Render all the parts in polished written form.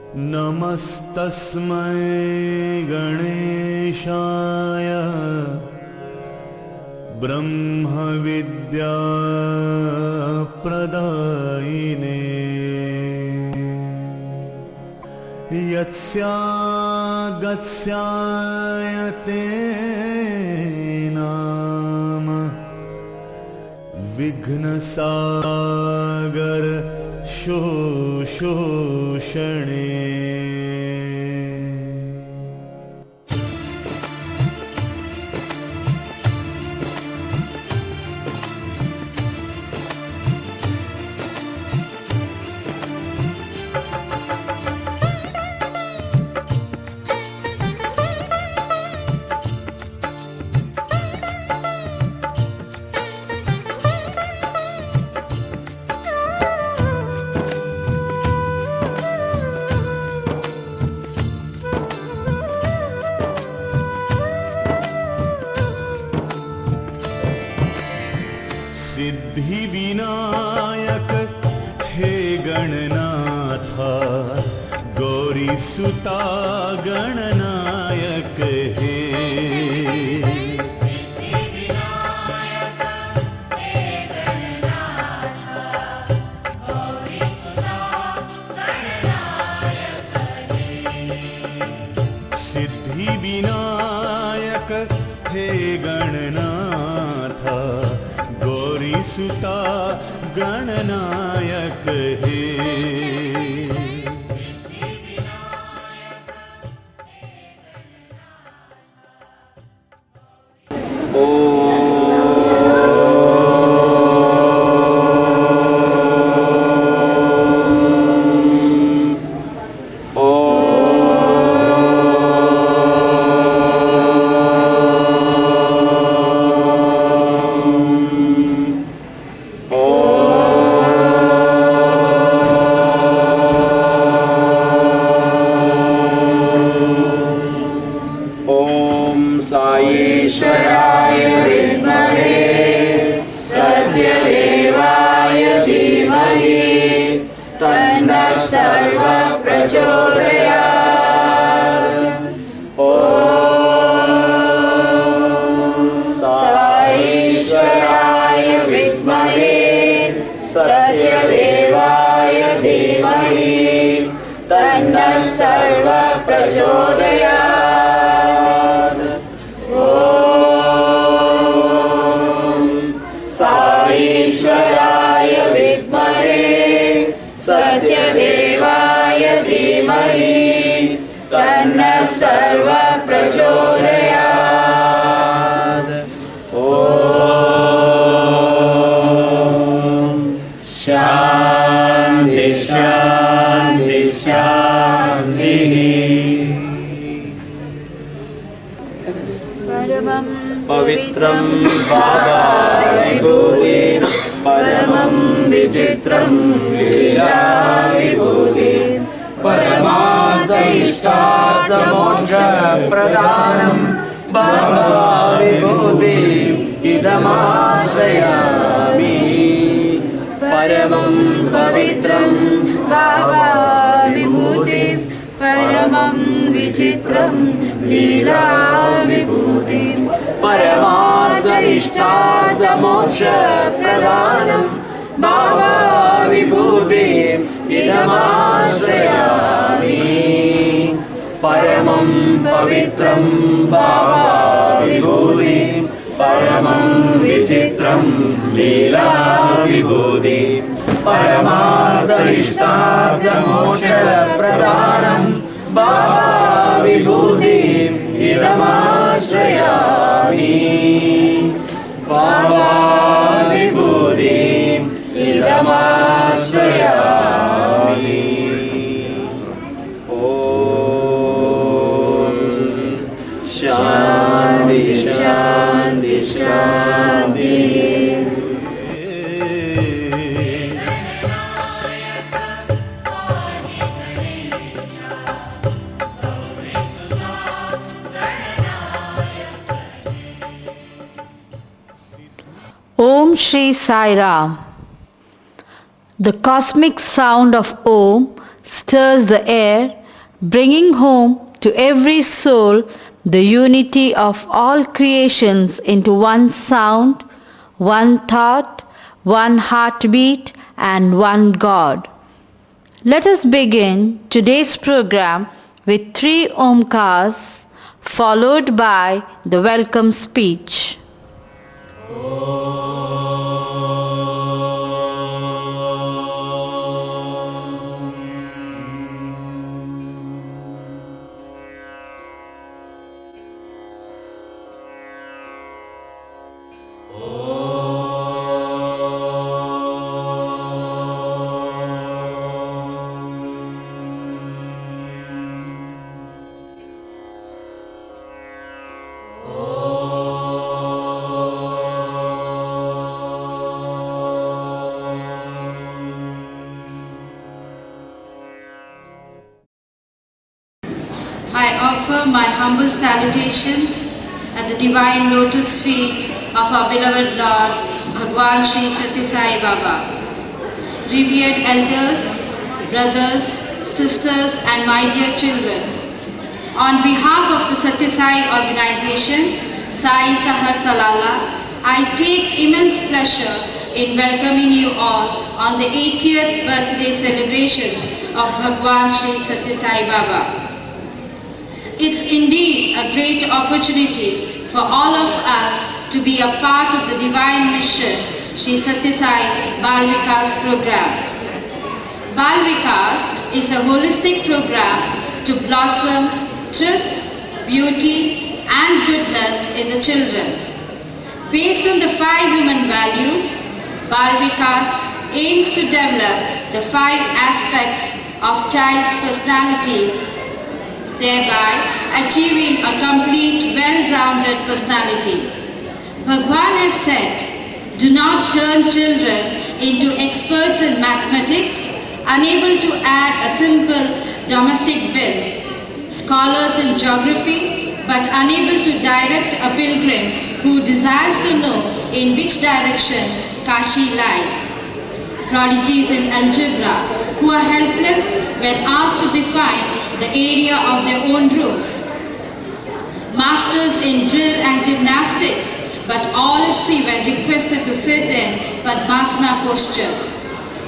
नमस्तस्मै गणेशाय ब्रह्मविद्याप्रदायिने यस्यागस्याय ते नाम विघ्नसागर शोषणे। सिद्धि विनायक हे गणनाथा, गौरी सुता गणनायक हे। सिद्धि विनायक हे गणनाथा, गौरी सुता गणनायक हे। ईश्वराय विद्महे सत्यदेवाय धीमहि तन्नः सर्वः प्रचोदयात्। ॐ ईश्वराय विद्महे सत्यदेवाय धीमहि तन्नः सर्वः प्रचोदयात्। ईश्वराय विद्महे सत्यदेवाय धीमहि तन्नः सर्वः प्रचोदयात्। ॐ शान्ति शान्ति शान्तिः। पवित्रं बाबा विभूति, परमं विचित्रं लीला विभूति, परमार्थइष्टार्थमोक्षप्रदानं बाबा विभूति इदमाश्रयामि। परमं पवित्रं बाबा विभूति, परमं विचित्रं लीला विभूति, परमार्थइष्टार्थमोक्षप्रदानं बाबा विभूति इदमाश्रयामि। परमं पवित्रं बाबा विभूति, परमं विचित्रं लीला विभूति, परमार्थइष्टार्थमोक्षप्रदानं बाबा विभूति इदमाश्रयामि। बाबा विभूति इदमाश्रयामि। ॐ शान्ति शान्ति शान्तिः। Om Shri Sai Ram. The cosmic sound of Om stirs the air, bringing home to every soul the unity of all creations into one sound, one thought, one heartbeat, and one God. Let us begin today's program with 3 Omkars, followed by the welcome speech. I offer my humble salutations at the divine lotus feet of our beloved Lord, Bhagwan Sri Sathya Sai Baba. Revered elders, brothers, sisters and my dear children, on behalf of the Sathya Sai organization, Sai Sahar Salala, I take immense pleasure in welcoming you all on the 80th birthday celebrations of Bhagwan Sri Sathya Sai Baba. It's indeed a great opportunity for all of us to be a part of the divine mission, Sri Sathya Sai Bal Vikas program. Bal Vikas is a holistic program to blossom truth, beauty and goodness in the children. Based on the 5 human values, Bal Vikas aims to develop the 5 aspects of child's personality, thereby achieving a complete, well-rounded personality. Bhagwan has said, do not turn children into experts in mathematics, unable to add a simple domestic bill, scholars in geography, but unable to direct a pilgrim who desires to know in which direction Kashi lies. Prodigies in algebra, who are helpless when asked to define the area of their own rooms. Masters in drill and gymnastics, but all at sea when requested to sit in Padmasana posture.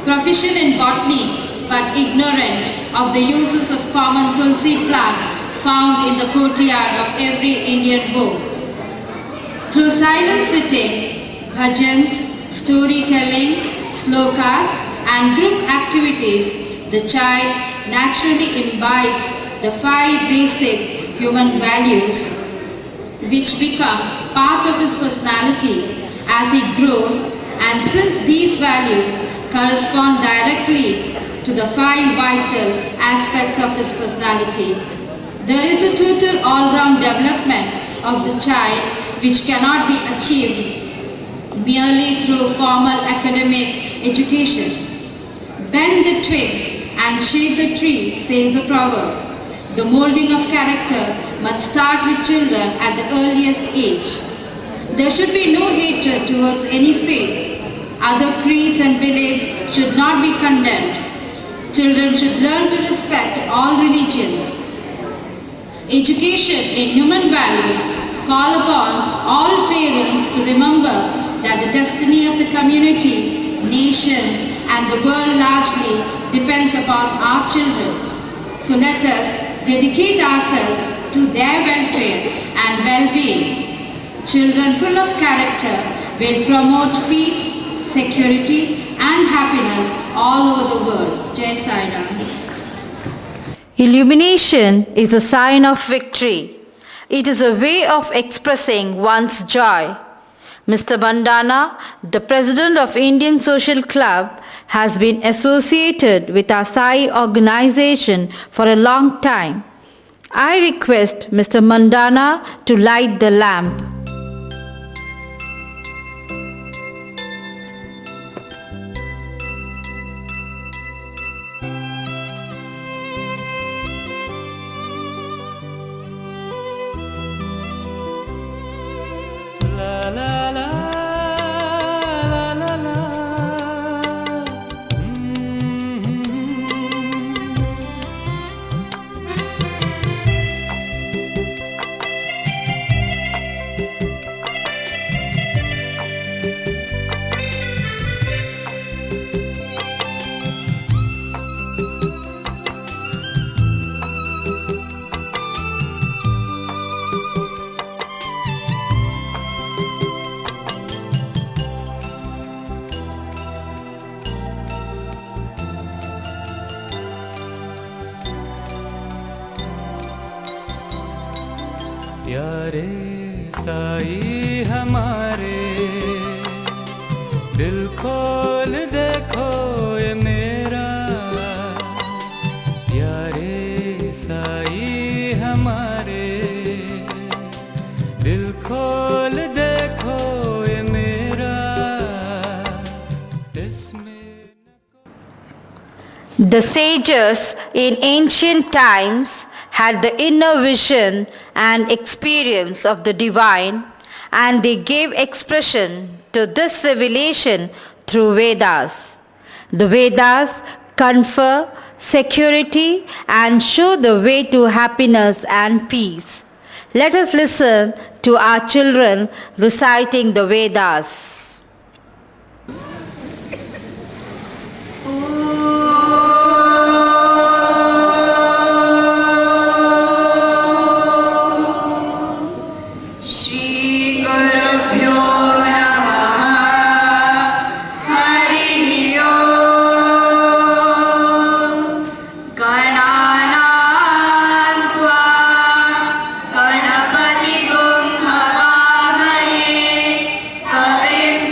Proficient in botany, but ignorant of the uses of common tulsi plant found in the courtyard of every Indian home. Through silent sitting, bhajans, storytelling, slokas and group activities, the child naturally imbibes the 5 basic human values which become part of his personality as he grows, and since these values correspond directly to the 5 vital aspects of his personality, there is a total all-round development of the child which cannot be achieved merely through formal academic education. Bend the twig and shade the tree, says the proverb. The molding of character must start with children at the earliest age. There should be no hatred towards any faith. Other creeds and beliefs should not be condemned. Children should learn to respect all religions. Education in human values call upon all parents to remember that the destiny of the community, nations, and the world largely depends upon our children. So let us dedicate ourselves to their welfare and well-being. Children full of character will promote peace, security, and happiness all over the world. Jai Sai Ram. Illumination is a sign of victory. It is a way of expressing one's joy. Mr. Mandana, the president of Indian Social Club, has been associated with our Sai organization for a long time. I request Mr. Mandana to light the lamp. प्यारे साई हमारे, दिल खोल देखो ये मेरा, प्यारे साई हमारे, दिल खोल देखो ये मेरा, इसमें The sages in ancient times had the inner vision and experience of the divine, and they gave expression to this revelation through Vedas. The Vedas confer security and show the way to happiness and peace. Let us listen to our children reciting the Vedas. Ganpati गुं हवामहे कविं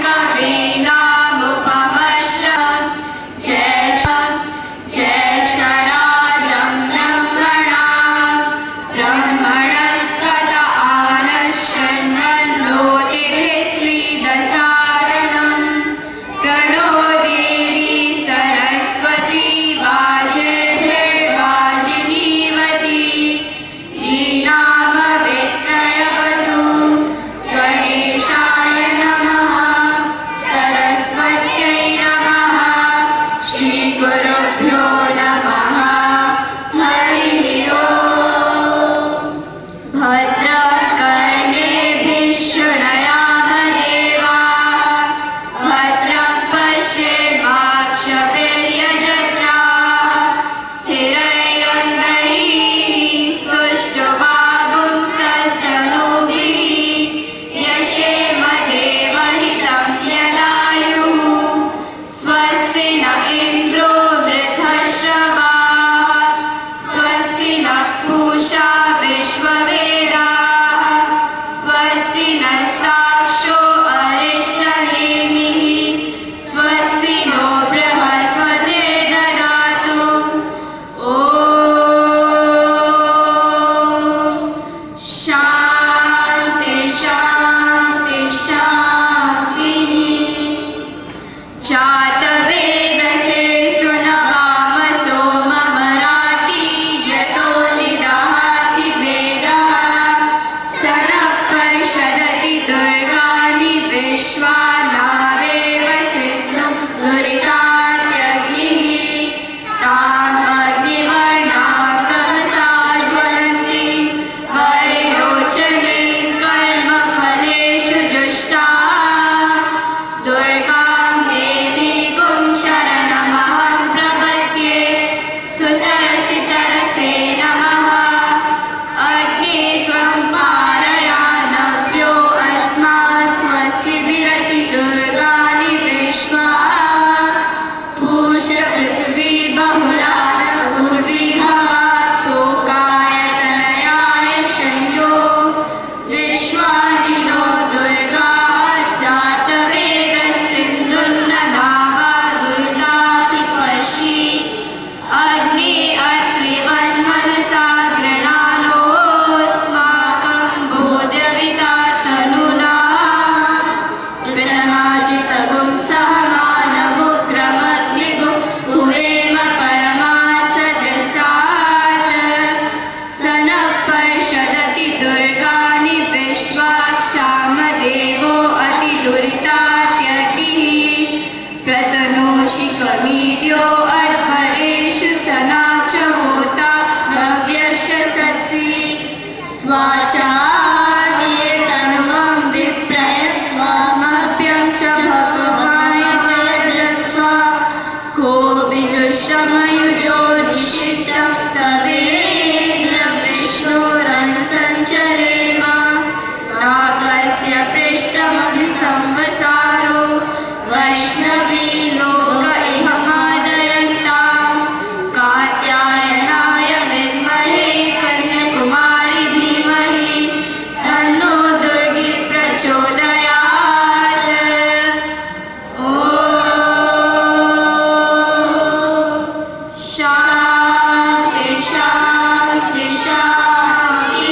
Shanti, Shanti, Shanti.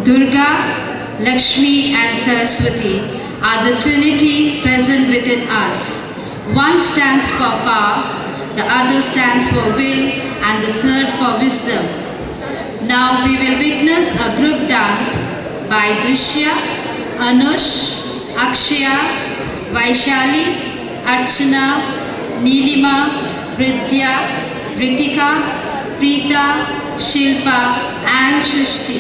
Durga, Lakshmi and Saraswati are the Trinity present within us. One stands for power, the other stands for will, and the third for wisdom. Now we will witness a group dance by Drishya, Anush, Akshaya, Vaishali, Archana, Neelima, Vidya, Ritika, Preeta, Shilpa and Shrishti.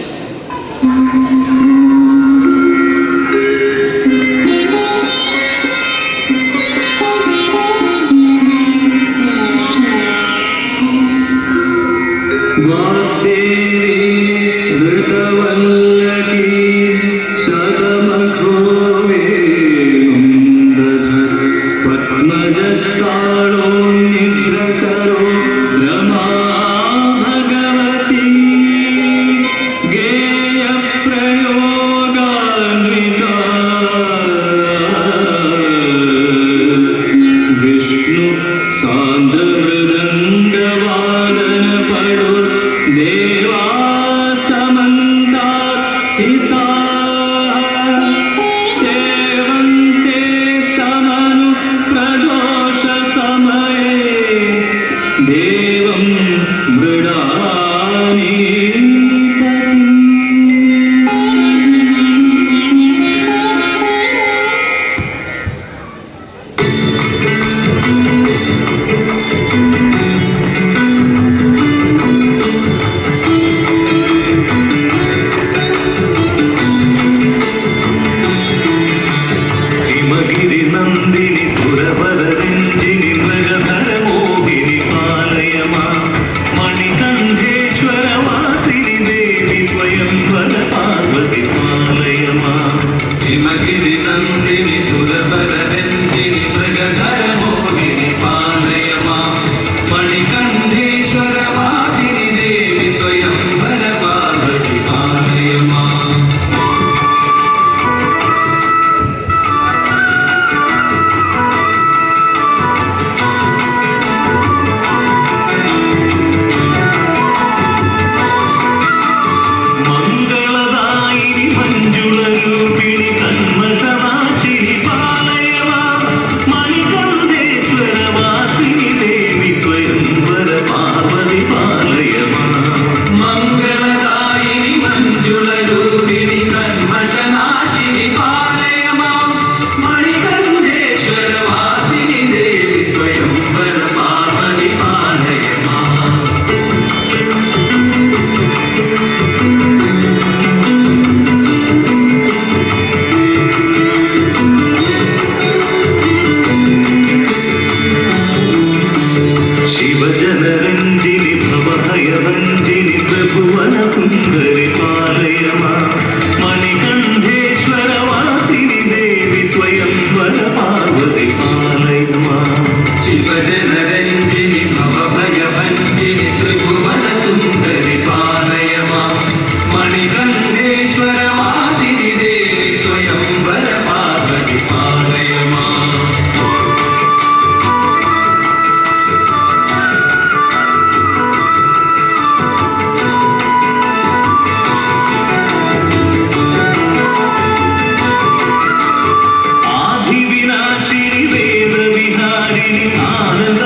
आदिविनाशिनी वेदविहारिणी आनन्द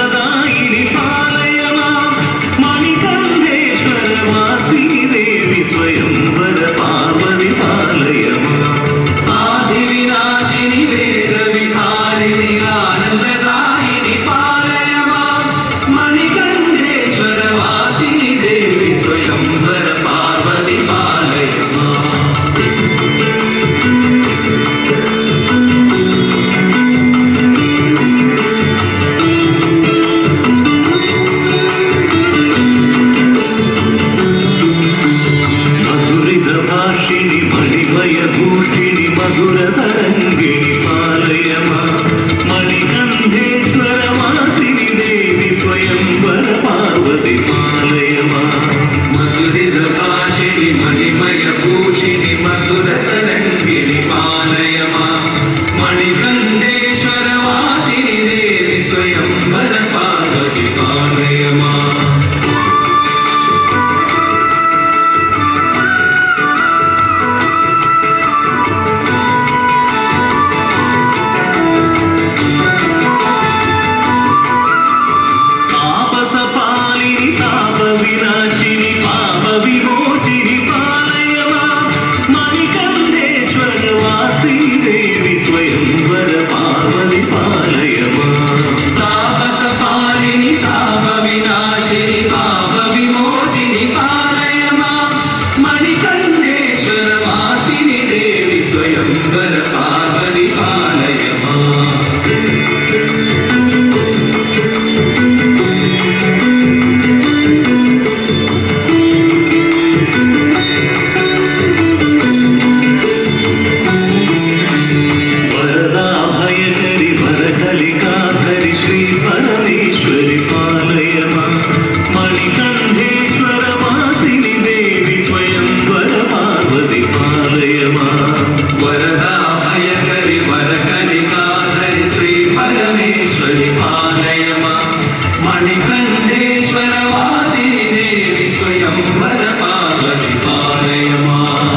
मणिकण्ठेश्वरवासिनि देवि स्वयंवर पार्वती पालय माम्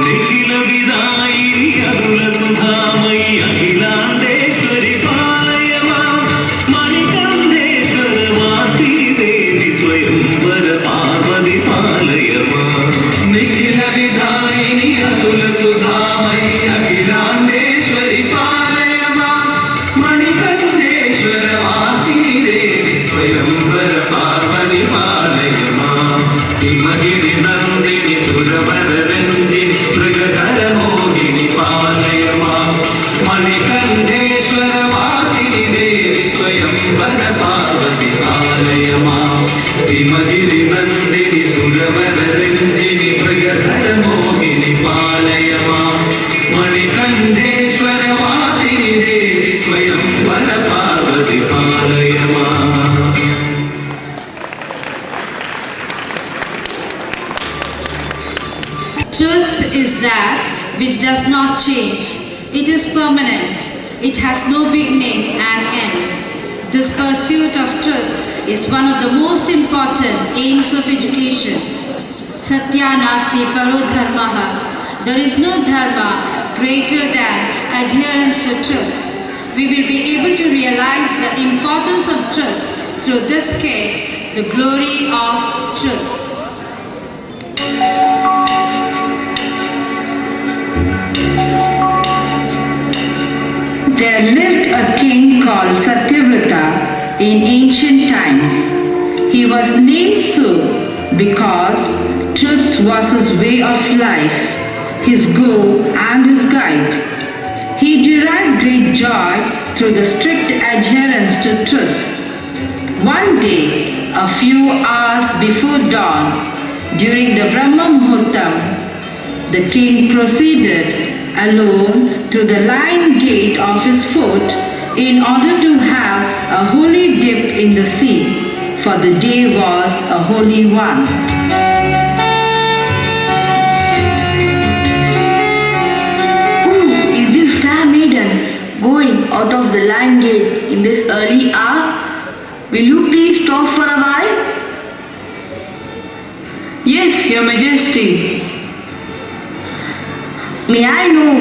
निखिल विदायिनि अरुल सुधामयि अखिलाण्डेश्वरि पालय माम् मणिकण्ठेश्वर वासिनि देवि स्वयंवर पार्वती पालय माम् निखिल विदायिनि अतुल सुधामयि अखिलाण्डेश्वरि पालय माम् मणिकण्ठेश्वर वासिनि देवि स्वयंवर पार्वती पालय माम् हिमगिरि नन्दिनि सुरवर रञ्जिनि मृगधर मोहिनि पालय माम् मणिकण्ठेश्वर वासिनि देवि स्वयंवर पार्वती पालय माम् हिमगिरि नन्दिनि सुरवर रञ्जिनि मृगधर मोहिनि पालय माम् मणिकण्ठेश्वर वासिनि देवि स्वयंवर पार्वती पालय माम् Truth is that which does not change. It is permanent. It has no beginning and end. This pursuit of truth is one of the most important aims of education. Satya nasti paro dharmaha. There is no dharma greater than adherence to truth. We will be able to realize the importance of truth through this care, the glory of truth. There lived a king called Satyavrata in ancient times. He was named so because truth was his way of life, his goal and his guide. He derived great joy through the strict adherence to truth. One day, a few hours before dawn, during the Brahma Muhurtam, the king proceeded alone through the lion gate of his fort in order to have a holy dip in the sea, for the day was a holy one. Who is this fair maiden going out of the lion gate in this early hour? Will you please stop for a while? Yes, Your Majesty. May I know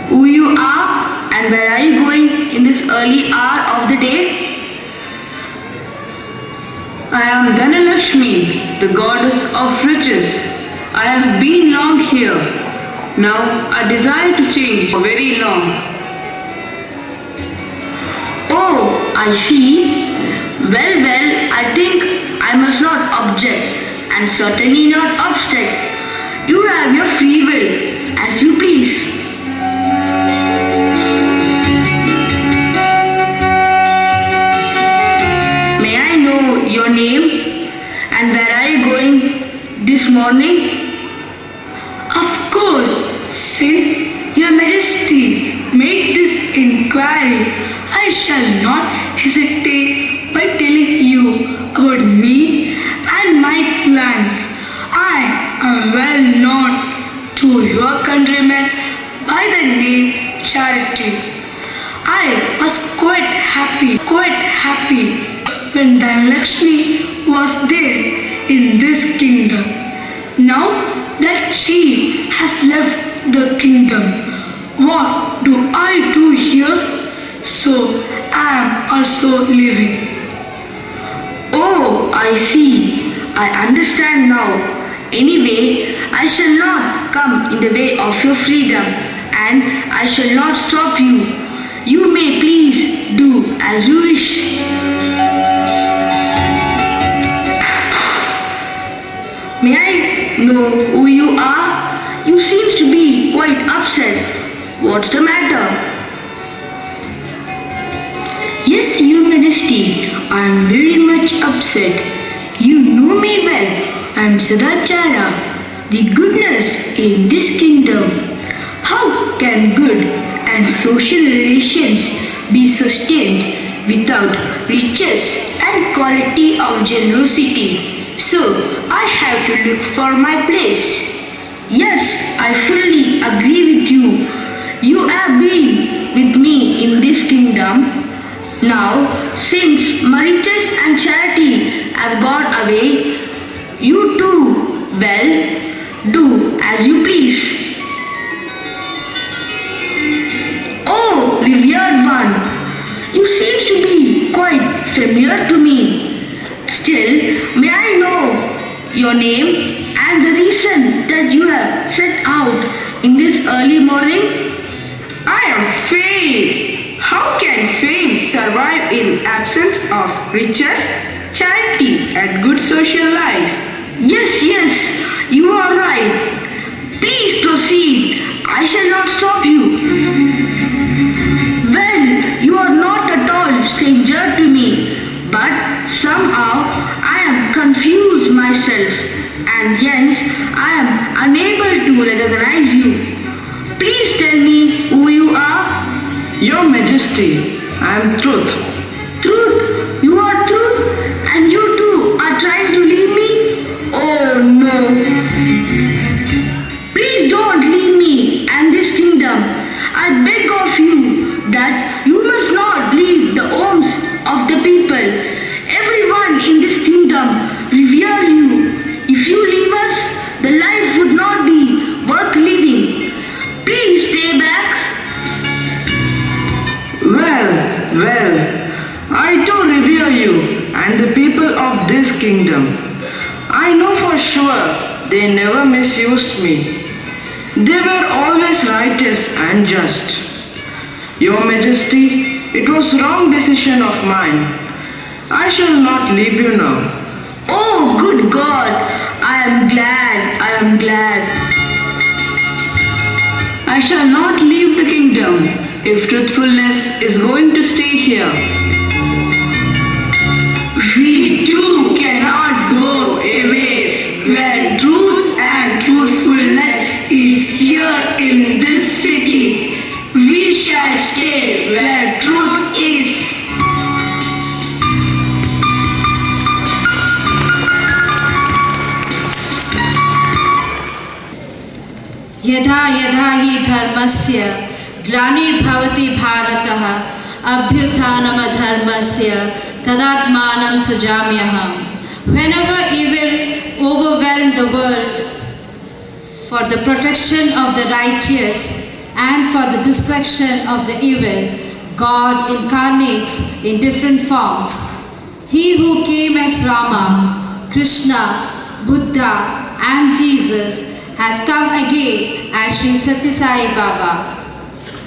who you are and where are you going in this early hour of the day? I am Dhanalakshmi, the goddess of riches. I have been long here. Now I desire to change for very long. Oh, I see. Well, I think I must not object and certainly not obstruct. You have your free will, as you please. May I know your name and where are you going this morning? Of course, since Your Majesty made this inquiry, I shall not hesitate by telling you about me and my plans. I am well known to your countrymen by the name Charity. I was quite happy when Dhanalakshmi was there in this kingdom. Now that she has left the kingdom, what do I do here? So I am also leaving. Oh, I see. I understand now. Anyway, I shall not come in the way of your freedom and I shall not stop you. You may please do as you wish. May I know who you are? You seem to be quite upset. What's the matter? Yes, Your Majesty, I am very much upset. You know me well. I am Sadachara, the goodness in this kingdom. How can good and social relations be sustained without riches and quality of generosity? So I have to look for my place. Yes, I fully agree with you. You have been with me in this kingdom. Now, since Maritus and Charity have gone away, you too, well, do as you please. Oh, revered one, you seem to be quite familiar to me. Still, may I know your name and the reason that you have set out in this early morning? I am fame. How can fame survive in absence of riches, charity, and good social life? Yes, you are right. Please proceed. I shall not stop you. Well, you are not at all stranger to me, but somehow I am confused myself, and hence I am unable to recognize you. Please tell me who you are. Your Majesty, I am Truth. Truth? You are truth? And you too are trying to leave me? Oh no. Please don't leave me and this kingdom. I beg of you that you must not leave the homes of the people. Everyone in this kingdom revere you. If you leave us, the life would not be worth living. Please stay back. Well, I too revere you and the people of this kingdom. I know for sure they never misused me. They were always righteous and just. Your Majesty, it was wrong decision of mine. I shall not leave you now. Oh, good God! I am glad. I shall not leave the kingdom if truthfulness is going to stay here. We too cannot go away where truth and truthfulness is here in this city. We shall stay where truth is. यदा यदा हि धर्मस्य ग्लानिर्भवति भारतः अभ्युत्थानमधर्मस्य तदात्मानं सृजाम्यहम्. Whenever evil overwhelmed the world, for the protection of the righteous and for the destruction of the evil, God incarnates in different forms. He who came as Rama, Krishna, Buddha and Jesus has come again as Sri Sathya Sai Baba.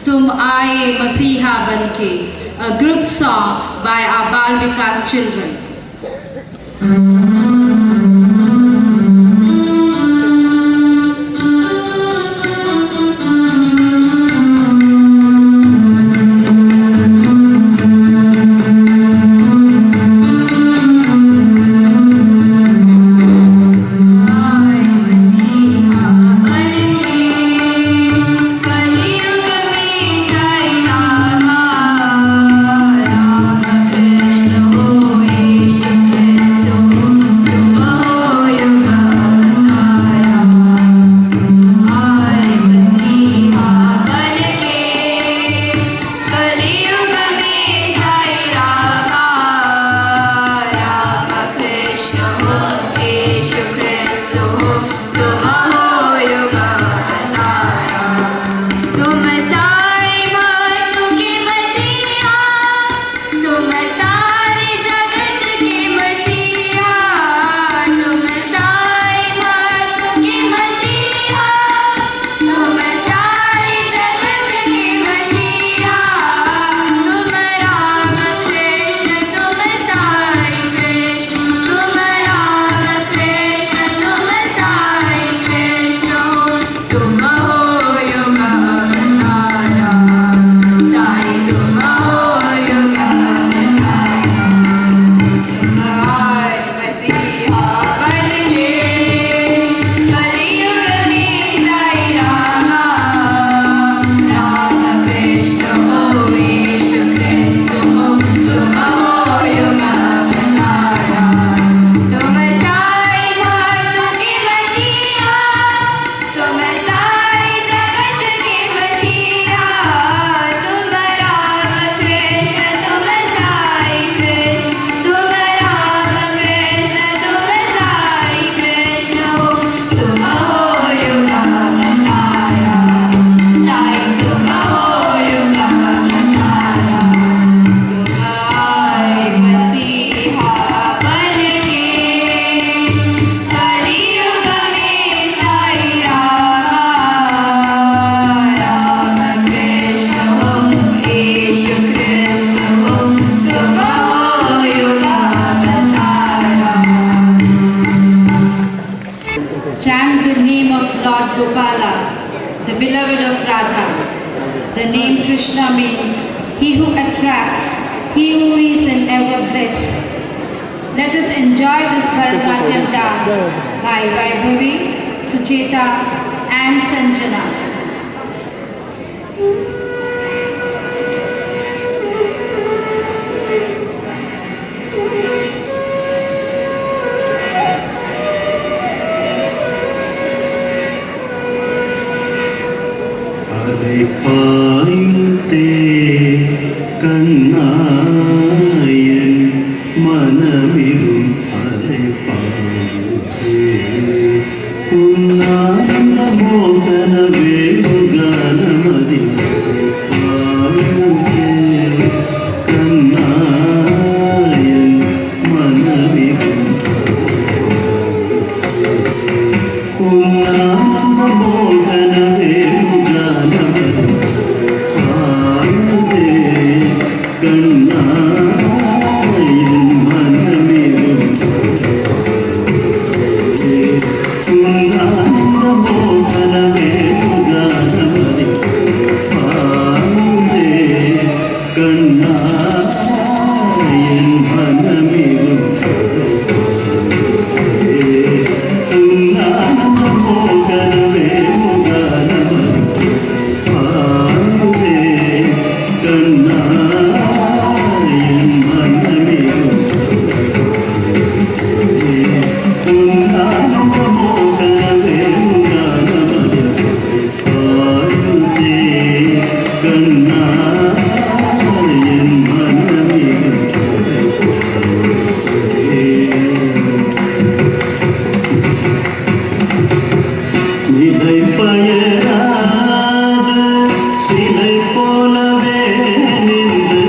Tum Aaye Masiha Banke, a group song by our Bal Vikas children. chant the name of Lord Gopala, the beloved of Radha. The name Krishna means he who attracts, he who is in ever bliss. Let us enjoy this Bharatanatyam dance by Vaibhavi, Sucheta and Sanjana. Alaipayuthey கண்ணாயன் மனமிலும் Alaipayuthey உன்னாந்த மோகன வேணுகானமதி பாயுதே கண்ணாயன் மனமிலும் உன்னாந்த மோகன வேணுகானமதி பாயுதே கண்ணாயன் மனமிலும் உன்னாந்த மோகன வேணுகானமதி பாயுதே கண்ணாயன் மனமிலும் நிலை பயராத சிலை போலவே நின்று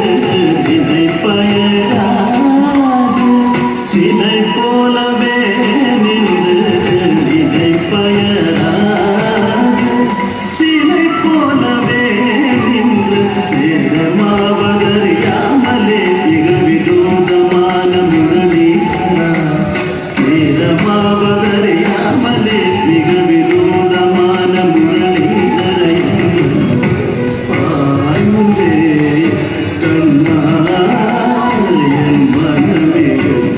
நிலை பயராத சிலை போலவே நின்று நிலை பயராத சிலை போலவே நின்று நேரமாவதறியாமலே மிக வினோதமான முரளீதரா நேரமாவதறியாமலே மிக வினோதமான முரளீதரை பாயுதே கண்ணாயன் மனமிலும்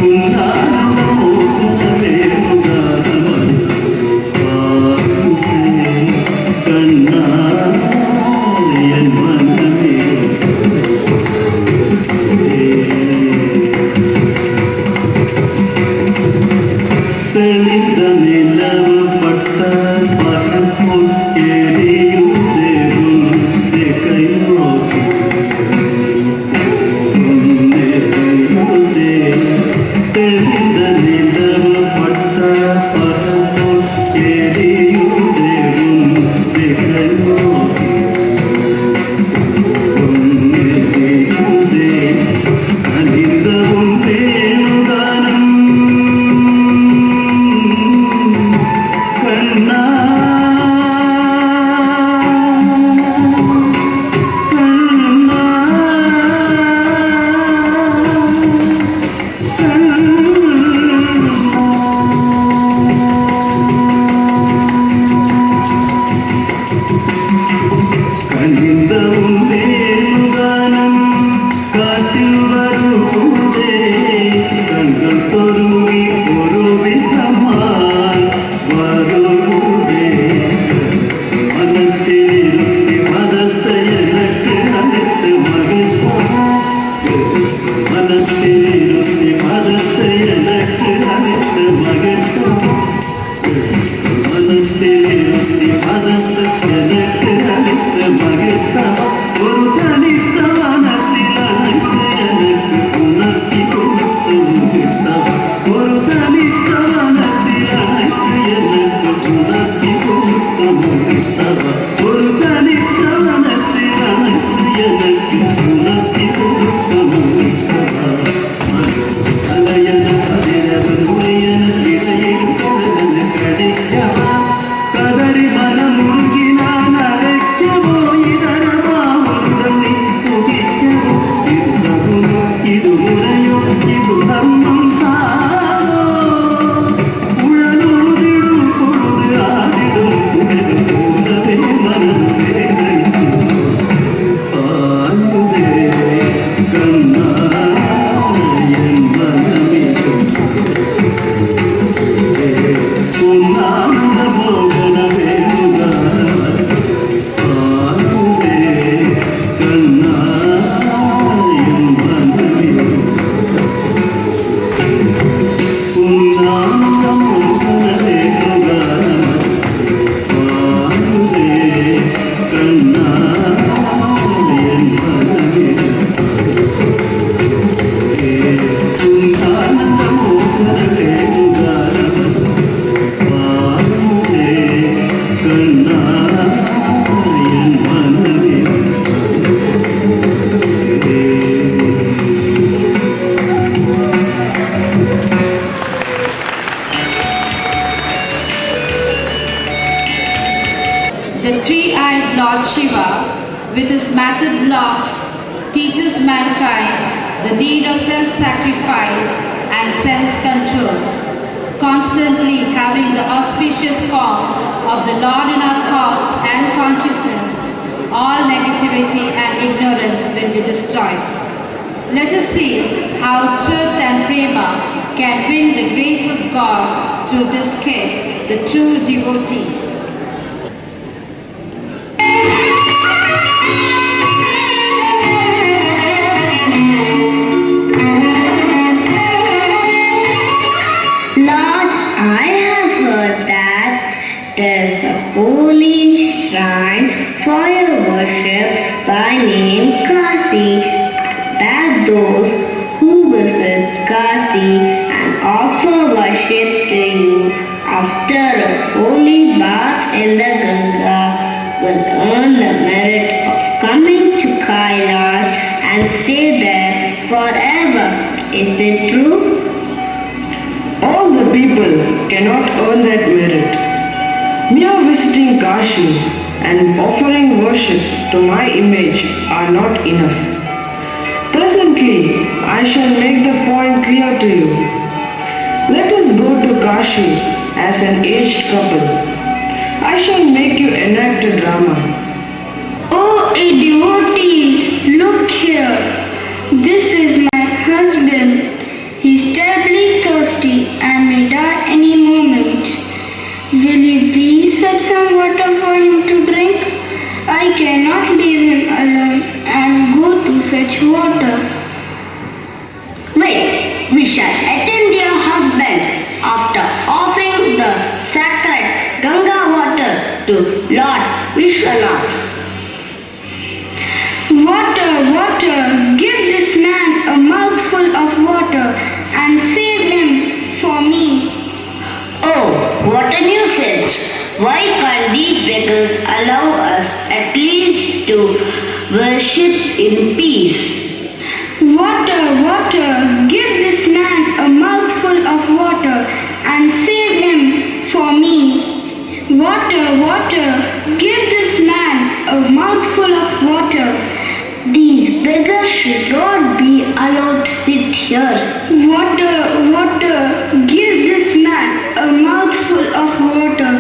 உன்னாந்த மோகன வேணுகானமதி பாயுதே கண்ணாயன் மனமிலும் தெளிந்த நிலவு பட்ட பரப்பும் எரியும் தேவும் திகை நோக்கி தெளிந்த நிலவு பட்ட பரப்பும் எரியும் தேவும் திகை நோக்கி அணிந்தவும் வேணுகானம் கண்ணா கண்ணா கனிந்தவும் வேணுகானம் காற்றில் வருவதே கண்கள் சொருகி ஒரு விதமாய் வருவதே மனத்தில் இருத்தி மதத்தை எனக்கு அழைத்து மகிழ்ச்சி மனத்தில் இருத்தி மதத்தை எனக்கு அழைத்து மகிழ்ச்சி மனத்தில் இருத்தி மதத்தை எனக்கு அழைத்து மகிழ்ச்சி ஒரு தனித்த மனத்தில் அழைத்து எனக்கு உணர்ச்சி கொடுத்து முகிழ்த்தவா ஒரு தனித்த மனத்தில் அழைத்து எனக்கு உணர்ச்சி கொடுத்து முகிழ்த்தவா ஒரு தனித்த மனத்தில் அழைத்து எனக்கு உணர்ச்சி கொடுத்து முகிழ்த்தவா அலையன கதிரவன் உடையன இடையில் கடலன கடிக்கவா கதறி மனம் உருகி நான் அழைக்கவோ இதரமா ஒன்றனை துதிக்கவோ இது தகுமோ இது முறையோ இது தர்மம் தானோ Shiva, with his matted locks, teaches mankind the need of self-sacrifice and self-control, constantly having the auspicious form of the Lord in our thoughts and consciousness. All negativity and ignorance will be destroyed. Let us see how truth and prema can win the grace of God through this kid, the true devotee. Lord, I have heard that there's a holy shrine for your worship by name Kasi, that those who visit Kasi and offer worship to you after a holy bath in the Ganga will earn the merit of coming to Kailash and stay there forever. Is it true? All the people cannot earn that merit. Mere visiting Kashi and offering worship to my image are not enough. Presently, I shall make the point clear to you. Let us go to Kashi as an aged couple. I shall make you enact a drama. Oh, a devotee, look here. This is my husband. He's terribly thirsty and may die any moment. Will you please fetch some water for him to drink? I cannot leave him alone and go to fetch water. Wait, we shall attend your husband after offering the sacred Ganga water to Lord Vishwanath. Water, water, give this man a mouthful of water and save him for me. Oh, what a nuisance! Why can't these beggars allow us at least to worship in peace? Water, water, give this man a mouthful of water and save him for me. Water, water, give this man a mouthful of water. These beggars should not be allowed to sit here. Water, water, give this man a mouthful of water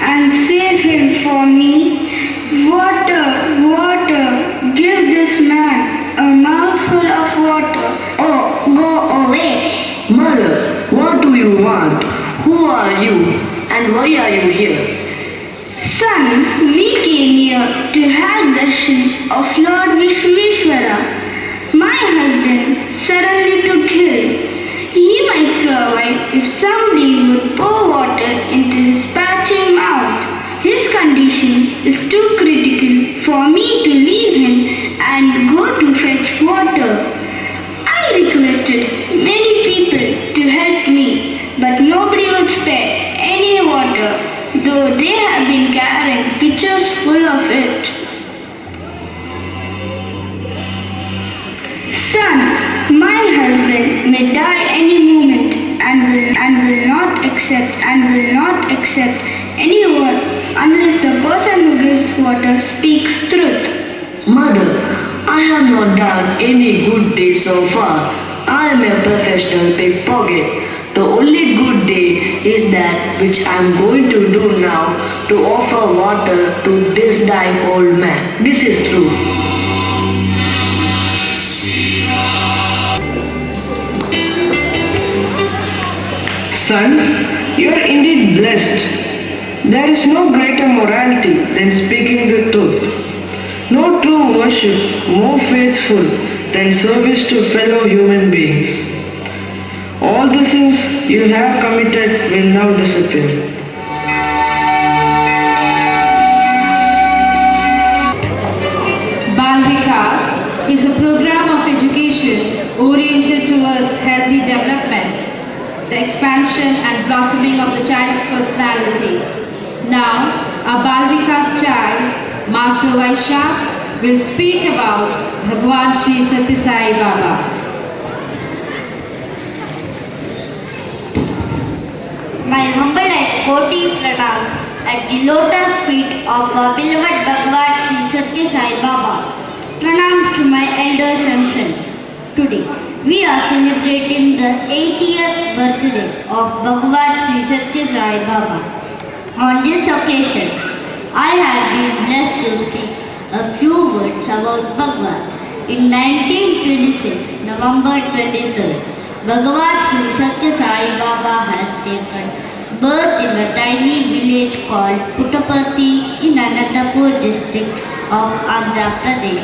and save him for me. Water, water, give this man a mouthful of water. Oh, go away. Mother, what do you want? Who are you? And why are you here? Son, we came here to have darshan of Lord Vishweshwara. My husband suddenly took ill. He might survive if somebody would pour water into his parching mouth. His condition is too critical for me to leave him and go to fetch water. I requested many people to help me, but nobody would spare any water, though they have been carrying pitchers full of it. Son, my husband may die any moment and will not accept any word unless the person who gives water speaks truth. Mother, I have not done any good deed so far. I am a professional pickpocket. The only good deed is that which I am going to do now, to offer water to this dying old man. This is true. Son, you are indeed blessed. There is no greater morality than speaking the truth. No true worship more faithful than service to fellow human beings. All the sins you have committed will now disappear. Bal Vikas is a program of education oriented towards healthy development, the expansion and blossoming of the child's personality. Now, a Bal Vikas child, Master Vaishak, will speak about Bhagwan Sri Sathya Sai Baba. My humble and courtly pranams at the lotus feet of our beloved Bhagwan Sri Satya Sai Baba. Pranam to my elders and friends. Today, we are celebrating the 80th birthday of Bhagwan Sri Satya Sai Baba. On this occasion, I have been blessed to speak a few words about Bhagwan. In 1926, November 23rd, Bhagwan Sri Satya Sai Baba has taken birth in a tiny village called Puttaparthi in Anantapur district of Andhra Pradesh.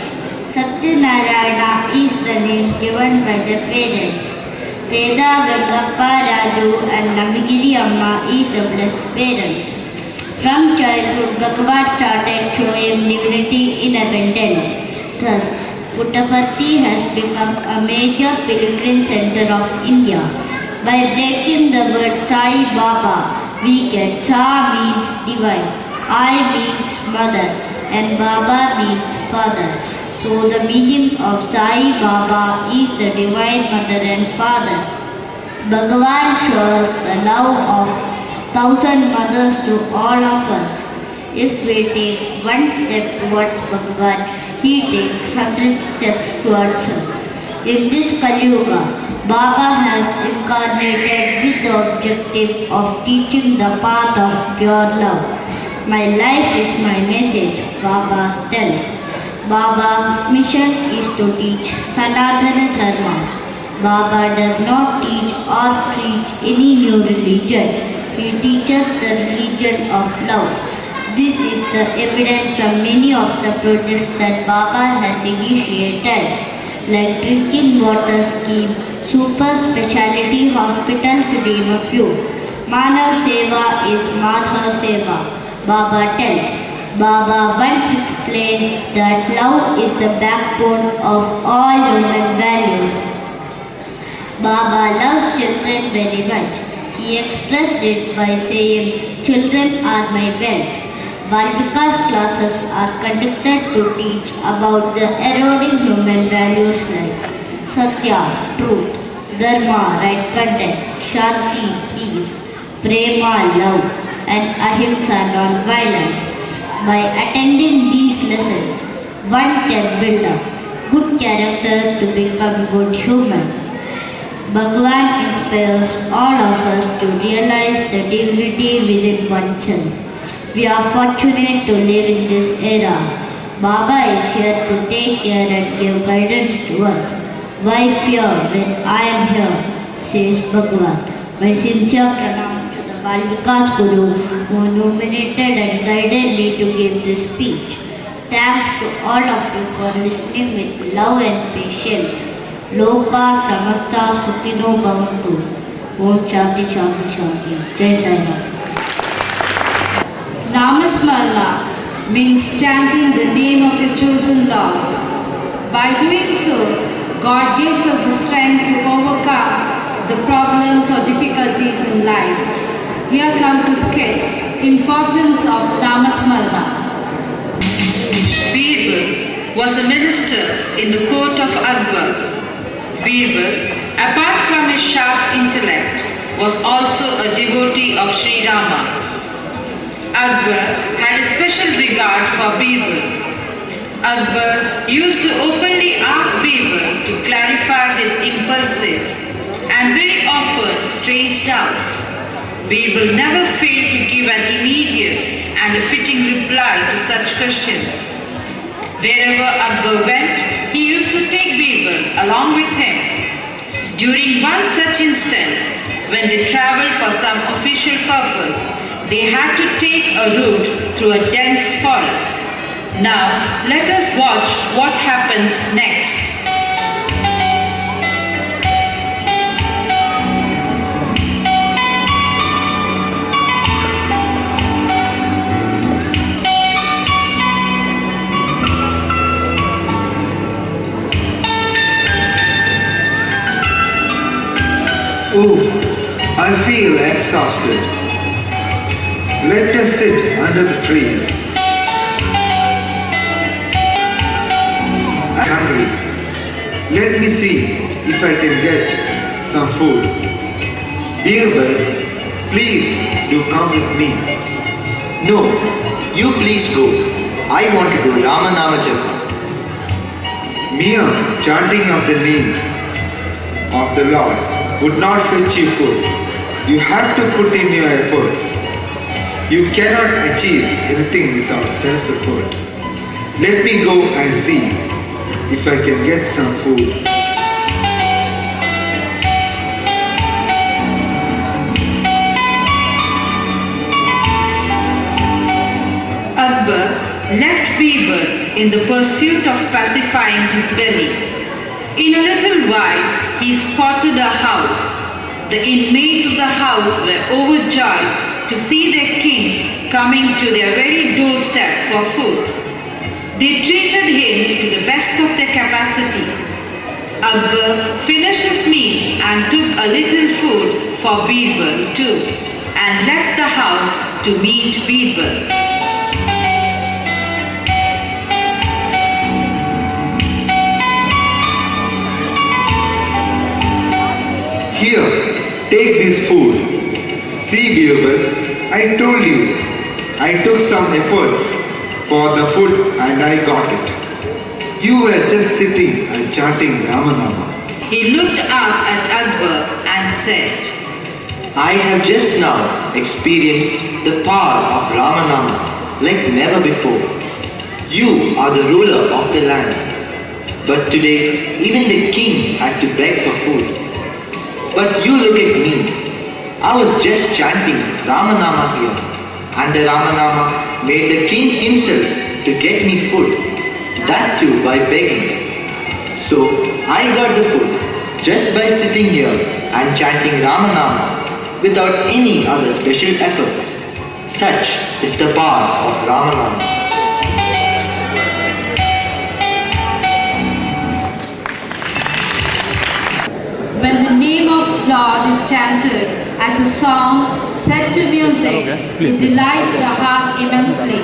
Satyanarayana is the name given by the parents. Veda Gangappa Raju and Namigiri Amma is the blessed parents. From childhood, Bhagwan started showing divinity in abundance. Thus, Puttaparthi has become a major pilgrim center of India. By breaking the word Sai Baba, we get Sa means divine, I means mother, and Baba means father. So the meaning of Sai Baba is the divine mother and father. Bhagwan shows the love of 1,000 mothers to all of us. If we take one step towards Bhagwan, he takes 100 steps towards us. In this Kali Yuga, Baba has incarnated with the objective of teaching the path of pure love. My life is my message, Baba tells. Baba's mission is to teach Sanatana Dharma. Baba does not teach or preach any new religion. He teaches the religion of love. This is the evidence from many of the projects that Baba has initiated, like drinking water scheme, super speciality hospital to name a few. Manav Seva is Madhav Seva, Baba tells. Baba once explained that love is the backbone of all human values. Baba loves children very much. He expressed it by saying, "Children are my wealth." Balvikas classes are conducted to teach about the eroding human values like Satya, truth, Dharma, right conduct, Shanti, peace, Prema, love, and Ahimsa, non-violence. By attending these lessons, one can build up good character to become good human. Bhagwan inspires all of us to realize the divinity within oneself. We are fortunate to live in this era. Baba is here to take care and give guidance to us. Why fear when I am here, says Bhagwan. My sincere pranam to the Balvikas Guru who nominated and guided me to give this speech. Thanks to all of you for listening with love and patience. Loka Samasta Sukhino Bhavantu. Om Shanti Shanti Shanti. Jai Sai Ram. Namasmarana means chanting the name of your chosen Lord. By doing so, God gives us the strength to overcome the problems or difficulties in life. Here comes a sketch, Importance of Namasmarana. Birbal was a minister in the court of Akbar. Birbal, apart from his sharp intellect, was also a devotee of Sri Rama. Akbar had a special regard for Birbal. Akbar used to openly ask Birbal to clarify his impulsive and very often strange doubts. Birbal never failed to give an immediate and a fitting reply to such questions. Wherever Akbar went, he used to take Birbal along with him. During one such instance, when they travelled for some official purpose, they had to take a route through a dense forest. Now, let us watch what happens next. Oh, I feel exhausted. Let us sit under the trees. I'm hungry. Let me see if I can get some food. Birbal, please do come with me. No, you please go. I want to do Ramanama Japa. Mere chanting of the names of the Lord would not fetch you food. You have to put in your efforts. You cannot achieve anything without self-effort. Let me go and see if I can get some food. Akbar left Birbal in the pursuit of pacifying his belly. In a little while, he spotted a house. The inmates of the house were overjoyed to see their king coming to their very doorstep for food. They treated him to the best of their capacity. Akbar finished his meal and took a little food for Birbal too, and left the house to meet Birbal. Here, take this food. See, Birbal, I told you, I took some efforts for the food and I got it. You were just sitting and chanting Ramanama. He looked up at Akbar and said, I have just now experienced the power of Ramanama like never before. You are the ruler of the land. But today, even the king had to beg for food. But you look at me. I was just chanting Ramanama here. And the Ramanama made the king himself to get me food. That too by begging. So I got the food just by sitting here and chanting Ramanama without any other special efforts. Such is the power of Ramanama. When the name of Lord is chanted as a song set to music, it delights the heart immensely.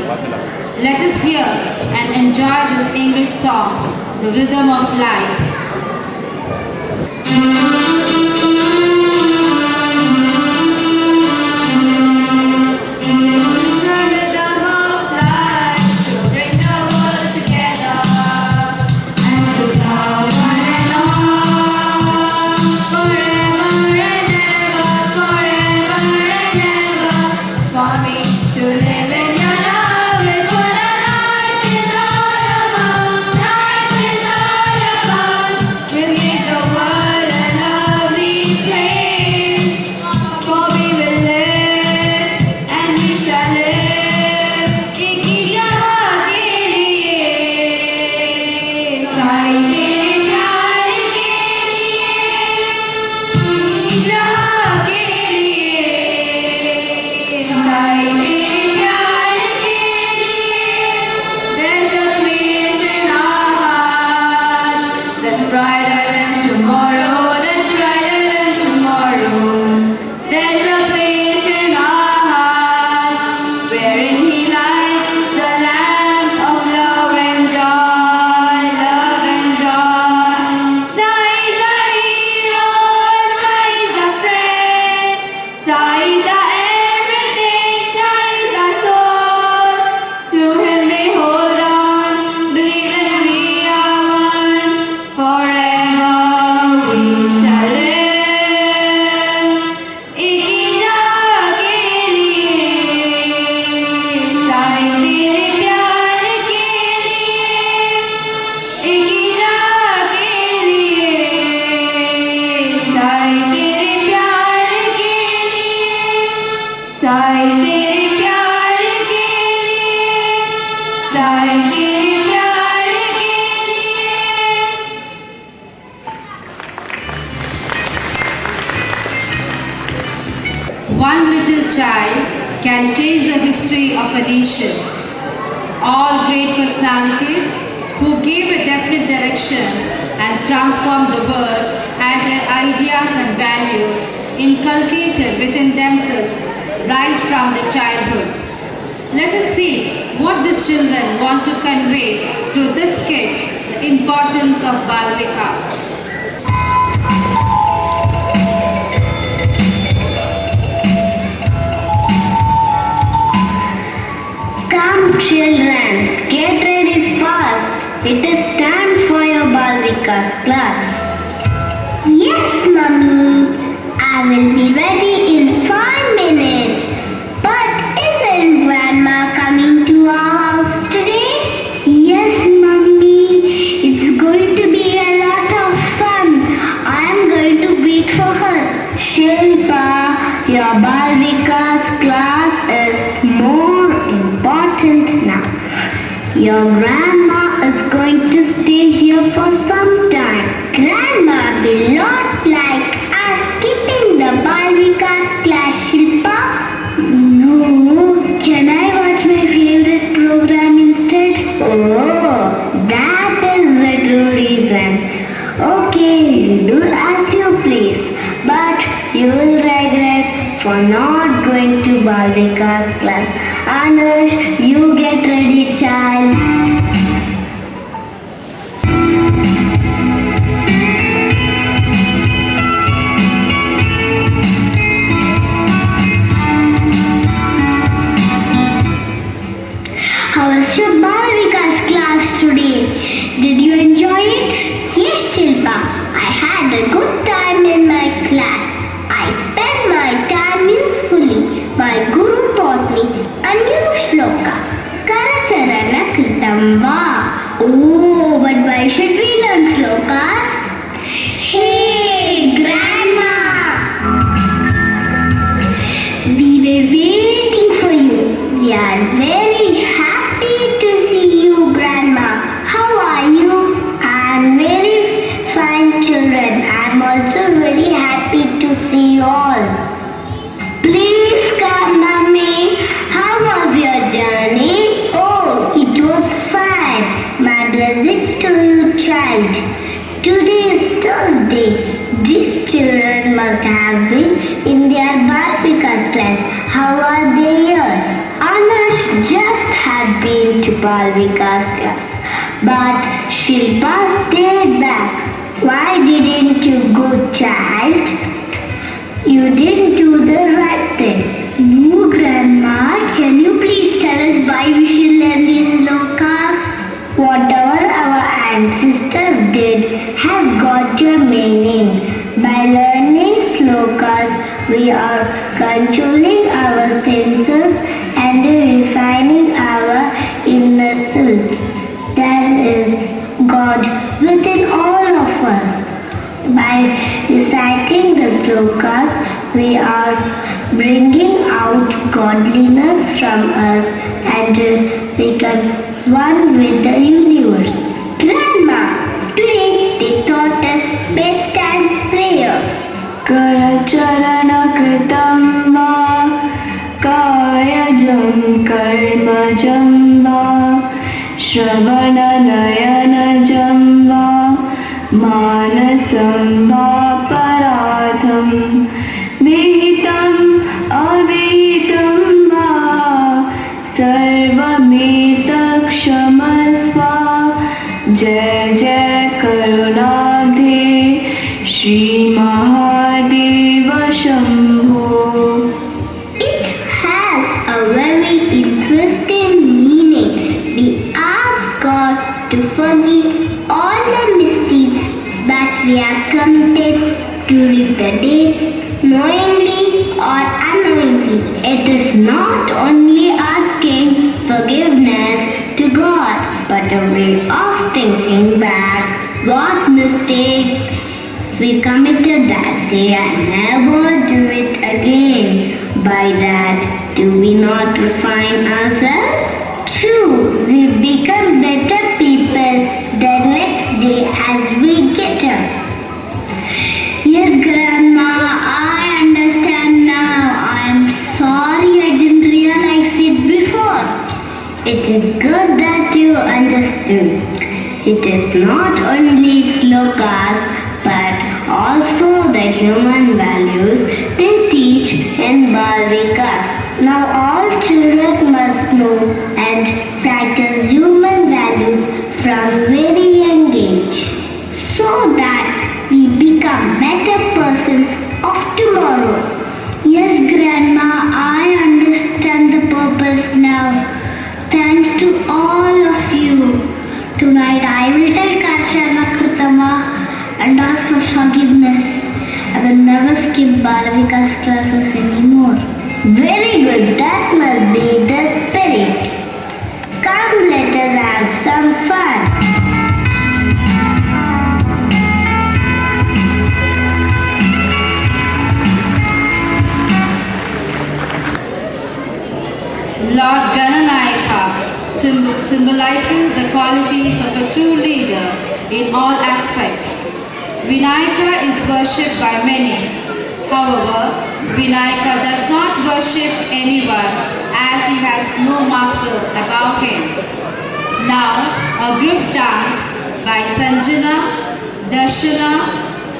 Let us hear and enjoy this English song, the rhythm of life. One little child can change the history of a nation. All great personalities who gave a definite direction and transformed the world had their ideas and values inculcated within themselves right from their childhood. Let us see what these children want to convey through this skit, the importance of Bal Vikas. Come children, get will be ready in 5 minutes. But isn't Grandma coming to our house today? Yes, Mummy. It's going to be a lot of fun. I am going to wait for her. Shilpa, your Balvika's class is more important now. Your grandma is going to stay here for some time. Grandma will not like us skipping the Balvika's class, Shilpa. No, can I watch my favorite program instead? Oh, that is the true reason. Okay, do as you please, but you will regret for not going to Balvika's class. Anush, you get ready, child. How was your Balvika's class today? Did you enjoy it? Yes, Shilpa. I had a good time in my class. I spent my time usefully. My guru taught me a new shloka. Karacharana kritam va. Oh, but why should we learn shlokas? Hey, Grandma! We were waiting for you. We are very happy to see you, Grandma. How are you? I'm very fine, children. I'm also very happy to see you all. Please come, Mummy. How was your journey? Oh, it was fine. My blessings to you, child. Today is Thursday. These children must have been in their Balvika's class. How are they here? Anush just had been to Balvika's class, but Shilpa stayed back. Why didn't you go, child? You didn't do the right thing. No, Grandma. Can you please tell us why we should learn these slokas? Whatever our ancestors did has got your meaning. By learning slokas, we are controlling our senses and refining our inner selves. There is God within all of us. By reciting the slokas, we are bringing out godliness from us and become one with the universe. Grandma, today they taught us bedtime prayer. Karacharana kritam va kayajam karmajam va shravana nayanajam va manasam va paradham vihitam avihitam va sarvametakshamasva jai jai karunabdhe Shri Mahadeva Shambho. It has a very interesting meaning. We ask God to forgive all the misdeeds that we have committed during the day, knowingly or unknowingly. It is not only asking forgiveness to God, but a way of thinking back what mistakes we committed that day and never do it again. By that, do we not refine ourselves? True, we become better people the next day as we get up. Yes, Grandma, I understand now. I am sorry I didn't realize it before. It is good that you understood. It is not only slokas, but also the human values they teach in Balvikas. Now all children must know and practice human values from very young age, so that we become better persons of tomorrow. Yes, Grandma, I understand the purpose now. Thanks to all of you. Tonight I will tell Karacharana Kritama and ask for forgiveness. I will never skip Balavikas classes anymore. Very good, that must be the spirit. Come, let us have some fun. Lord Gananayaka symbolizes the qualities of a true leader in all aspects. Vinayaka is worshipped by many. However, Vinayaka does not worship anyone as he has no master above him. Now, a group dance by Sanjana, Darshana,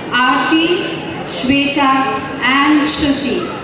Aarti, Shweta and Shruti.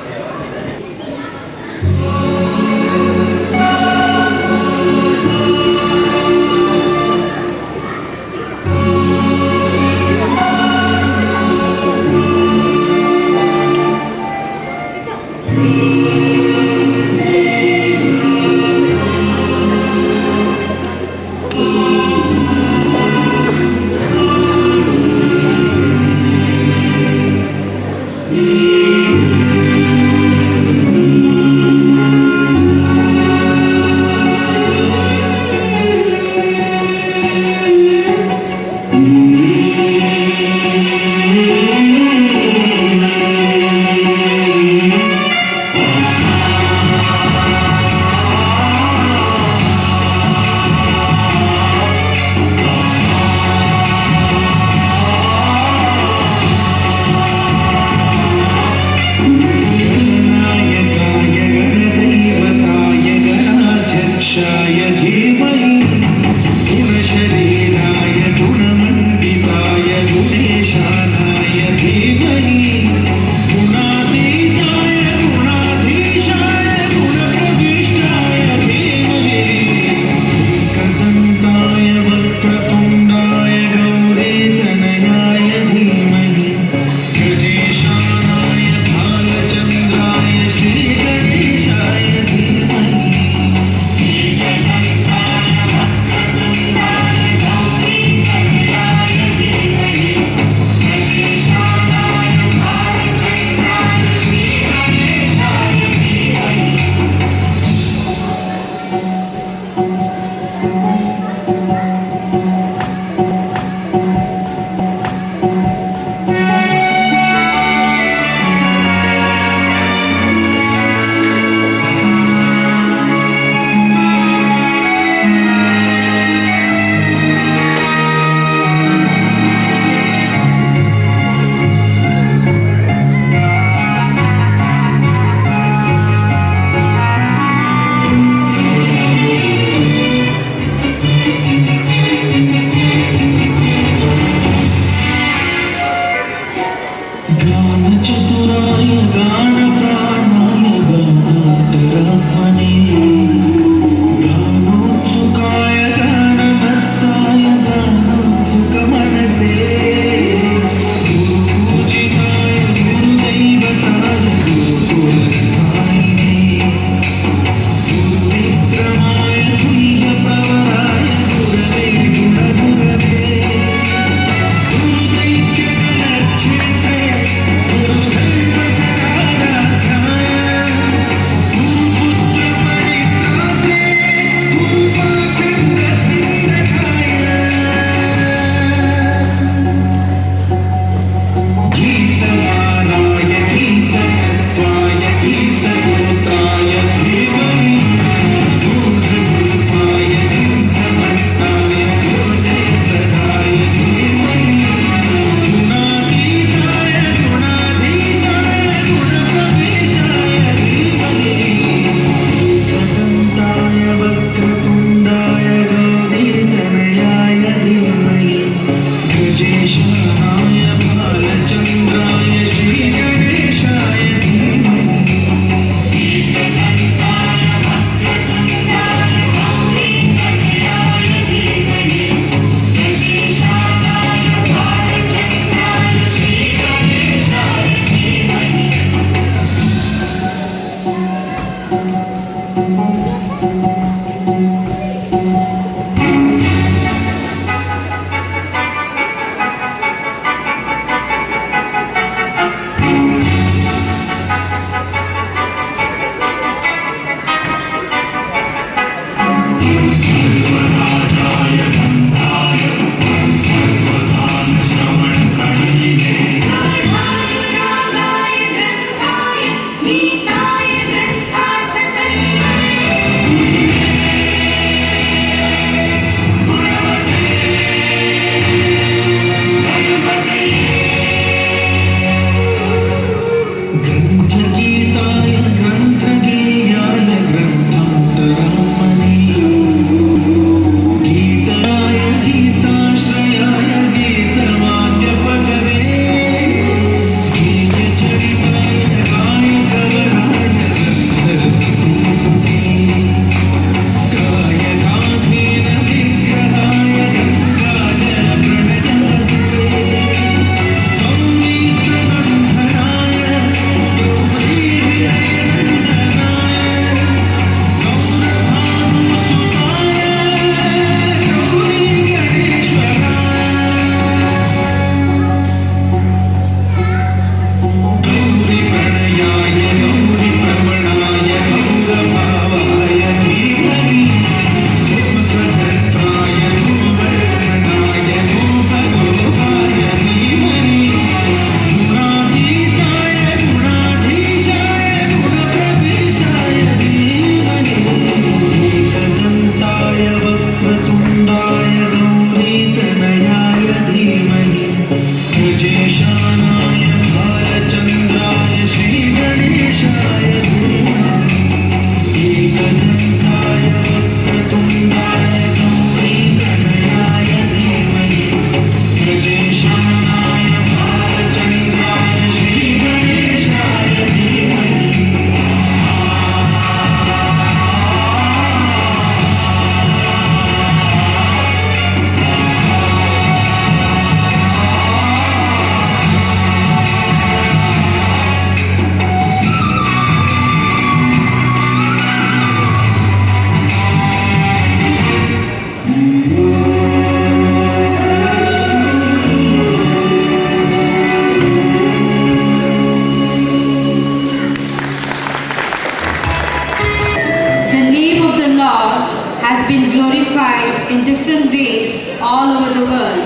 has been glorified in different ways all over the world.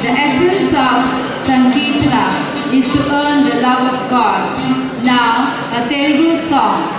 The essence of Sankirtana is to earn the love of God. Now, a Telugu song.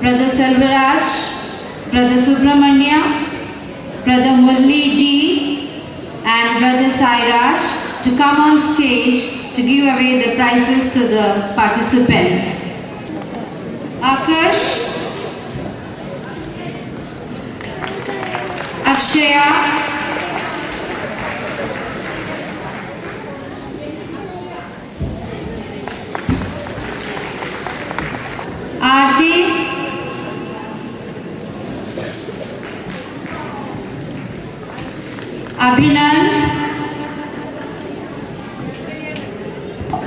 Brother Selvaraj, Brother Subramanya, Brother Murli D, and Brother Sairaj to come on stage to give away the prizes to the participants. Akash, Akshaya, Aarti, Abhinand,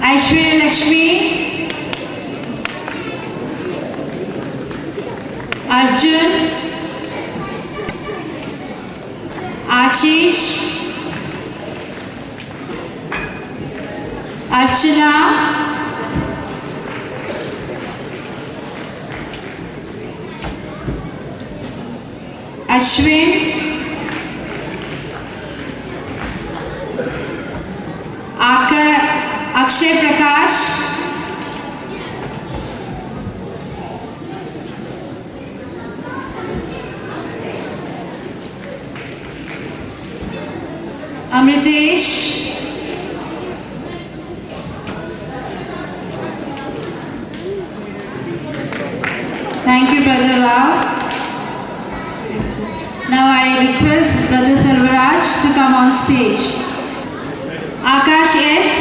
Aishwarya Lakshmi, Arjun, Ashish, Archana, Ashwin, Akshay Prakash, Amritesh, thank you, Brother Rao. Now I request Brother Selvaraj to come on stage. Akash S,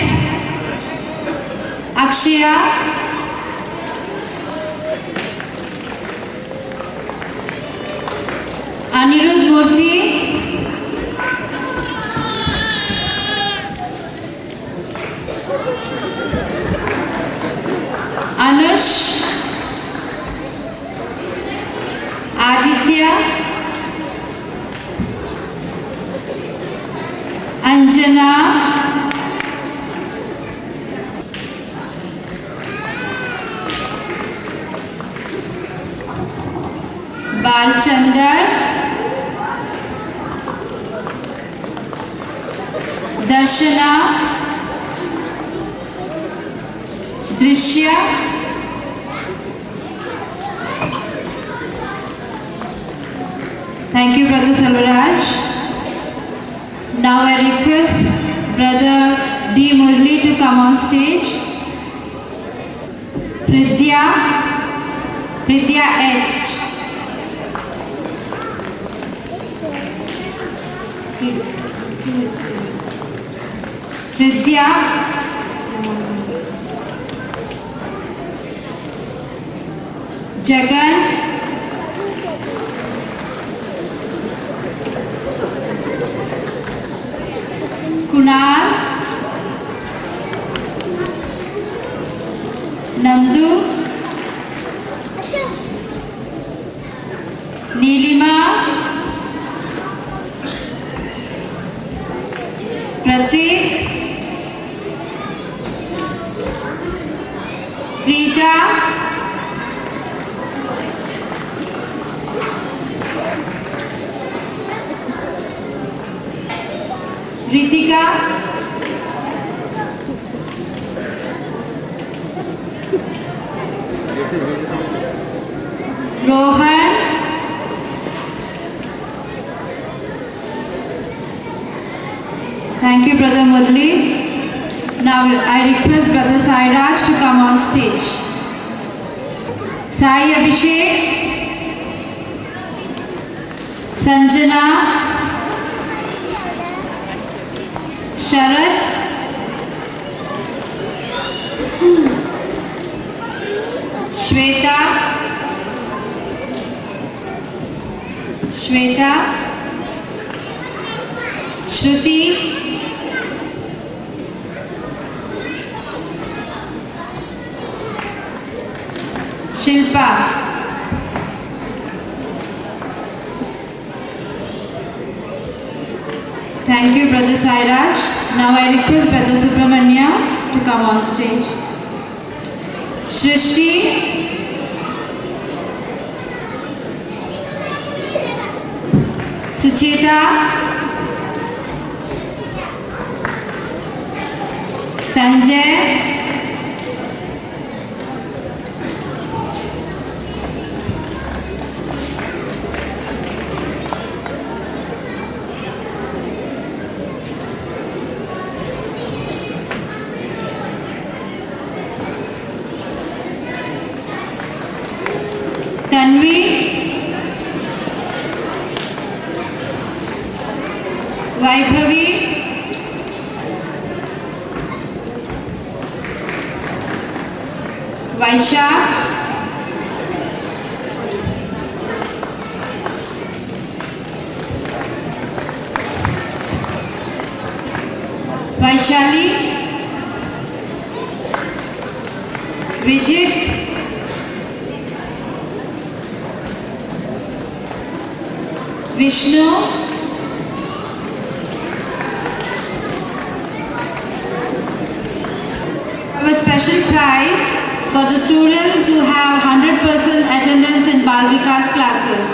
Akshaya, Anirudh Murthy, Anush, Balchandar, Darshana, Drishya, thank you Brother Salvaraj. Now I request Brother D. Murli to come on stage. Pridya H. Pridya Jagan Kunal Nandu Nilima Pratik Rita Ritika Rohan thank you Brother Murli. Now I request Brother Sai Raj to come on stage. Sai Abhishek, Sanjana, Sharat, Shweta, Shruti, Shilpa, thank you Brother Sai Raj. Now I request Brother Subramanya to come on stage. Shrishti, Sucheta, Sanjay, Tanvi, Vaibhavi, Vaishak, Vaishali, Vijit, Vishnu, have a special prize for the students who have 100% attendance in Bal Vikas classes.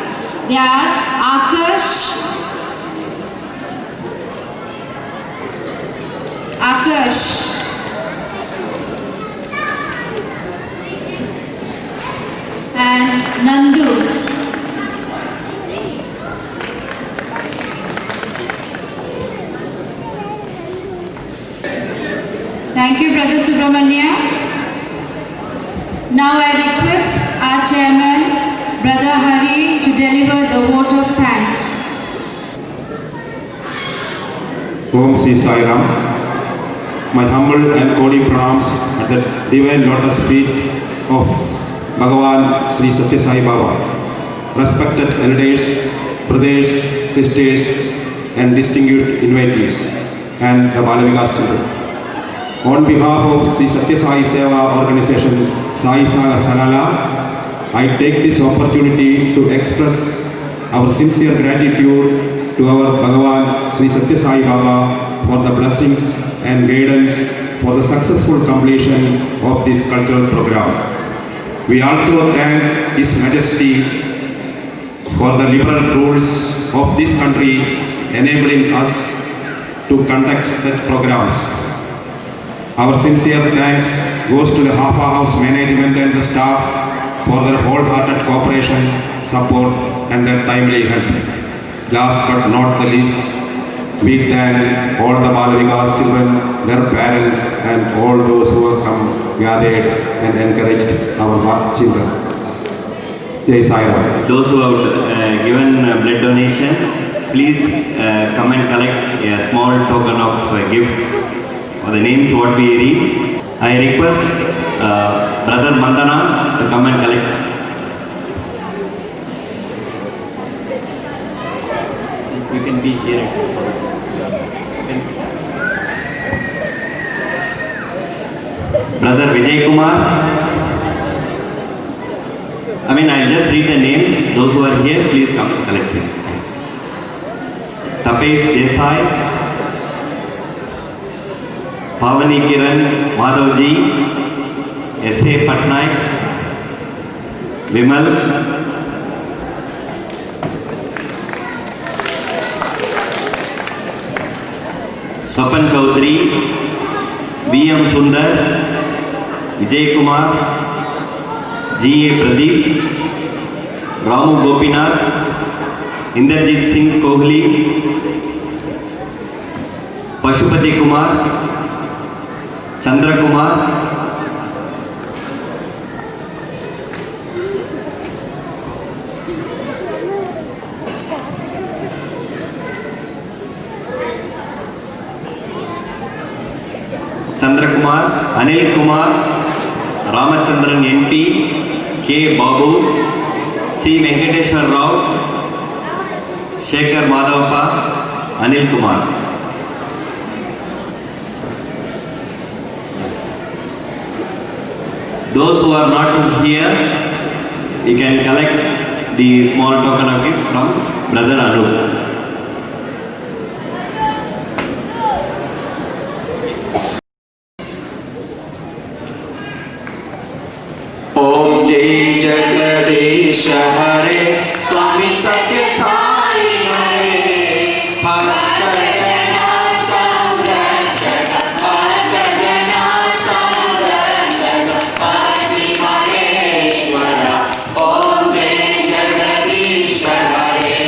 They are Akash, and Nandu. Thank you, Brother Subramanya. Now I request our chairman, Brother Hari, to deliver the vote of thanks. Om Sri Sai Ram. My humble and Kodi pranams at the divine lotus feet of Bhagavan Sri Sathya Sai Baba. Respected elders, brothers, sisters, and distinguished invitees, and the Bal Vikas children. On behalf of Sri Sathya Sai Seva organization Sai Saga Salala, I take this opportunity to express our sincere gratitude to our Bhagavan Sri Sathya Sai Baba for the blessings and guidance for the successful completion of this cultural program. We also thank His Majesty for the liberal rules of this country enabling us to conduct such programs. Our sincere thanks goes to the Hafa House management and the staff for their wholehearted cooperation, support and their timely help. Last but not the least, we thank all the Bal Vikas children, their parents and all those who have come gathered and encouraged our children. Jai Sai Ram. Those who have given blood donation, please come and collect a small token of gift for the names what we read. I request Brother Mandana to come and collect. You can be here also. Brother Vijay Kumar. I'll just read the names. Those who are here, please come collect it. Tapesh Desai, Pavani Kiran Madhavji, S.A. Patnaik, Vimal, Swapan Chaudhary, V.M. Sundar, Vijay Kumar, G.A. Pradeep, Ramu Gopinath, Inderjit Singh Kohli, Pashupati Kumar, Chandra Kumar, Chandra Kumar, Anil Kumar, Ramachandran MP, K. Babu, C. Venkateshwar Rao, Shekhar Madhavappa, Anil Kumar. Those who are not here, you can collect the small token of gift from Brother Anup. Om Jai Jagadish Hare Swami Satya Sai Hare Bhakta Jana Samrajaka Bhakta Jana Samrajaka Pati Maheshwara Om Jai Jagadish Hare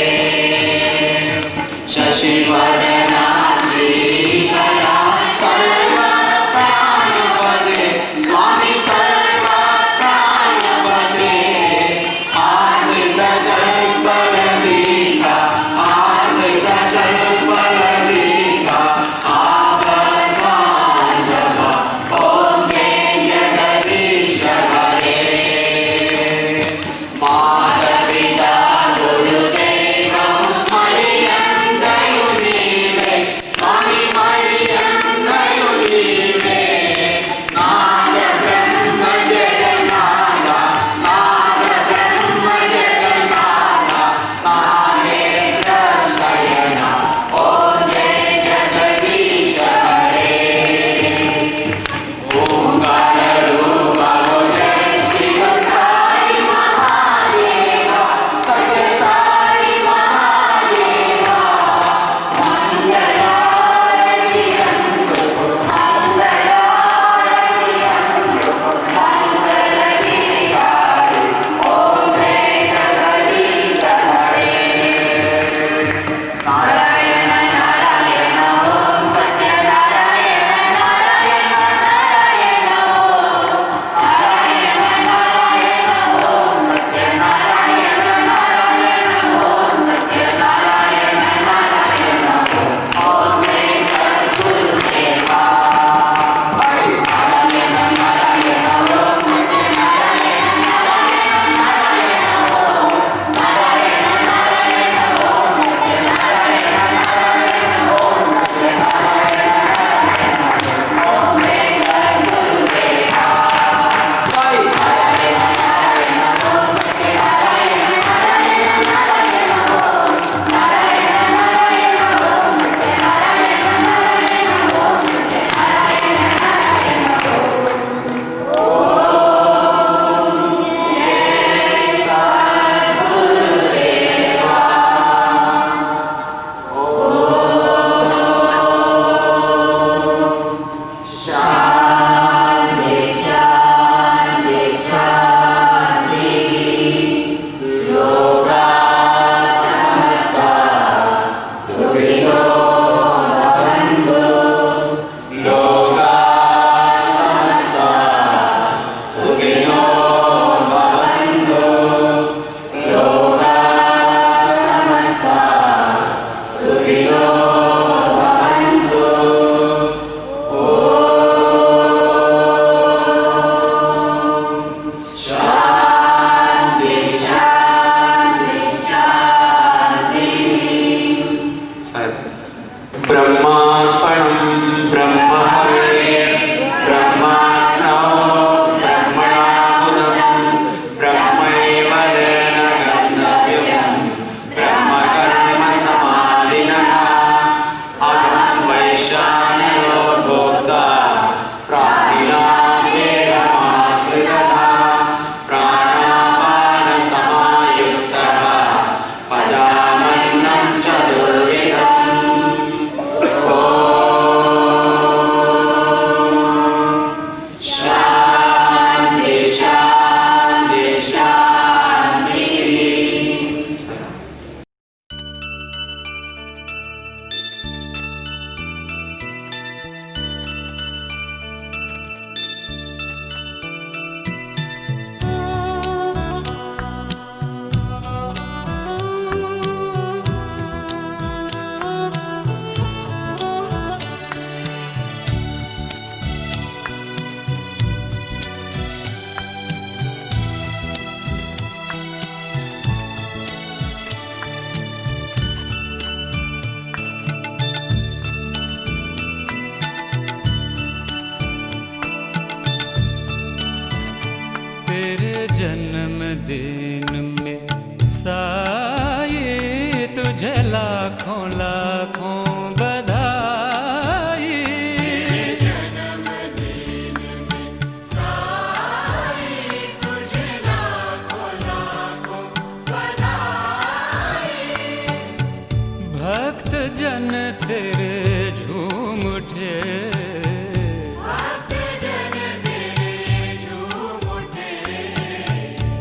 Shashivardhana Srikara Sarva Pranapade Swami Sarva Pranapade जन्मदिन में साई तुझे लाखों लाखों बधाई। जन्मदिन में साई तुझे लाखों लाखों बधाई। भक्त जन तेरे झूम उठे,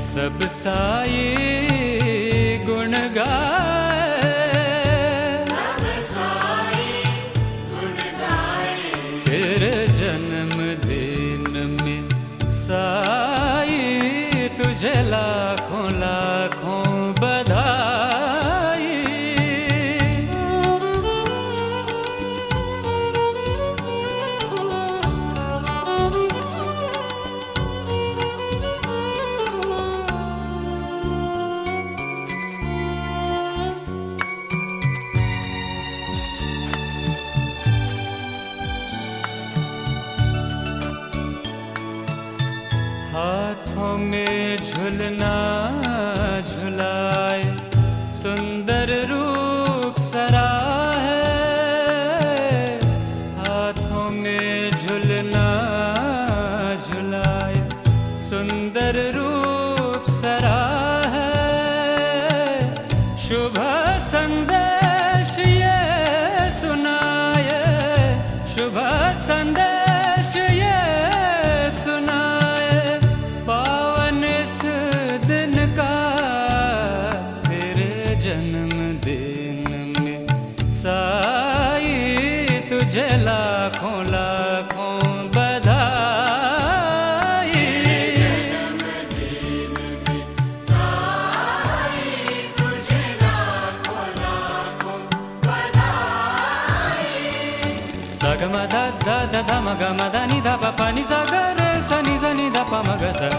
सब साई गुण गाए, सब साई गुण गाए। तेरे जन्मदिन में साई तुझे लाखों लाखों बधाई। हाथों में झुलना झुलाए सुंदर रूप सराहे, हाथों में झुलना झुलाए सुंदर रूप सराहे। शुभ संदेश ये सुनाए, शुभ संदेश ये सुनाए, पावन इस दिन का तेरे जन्मदिन में साई तुझे लाखों लाखों बधाई। जन्मदिन में साई तुझे लाखों लाखों बधाई। सग म ध ध ध ध म ग म ध नि ध प प नि सा ग रे सा नि ध प म ग सा।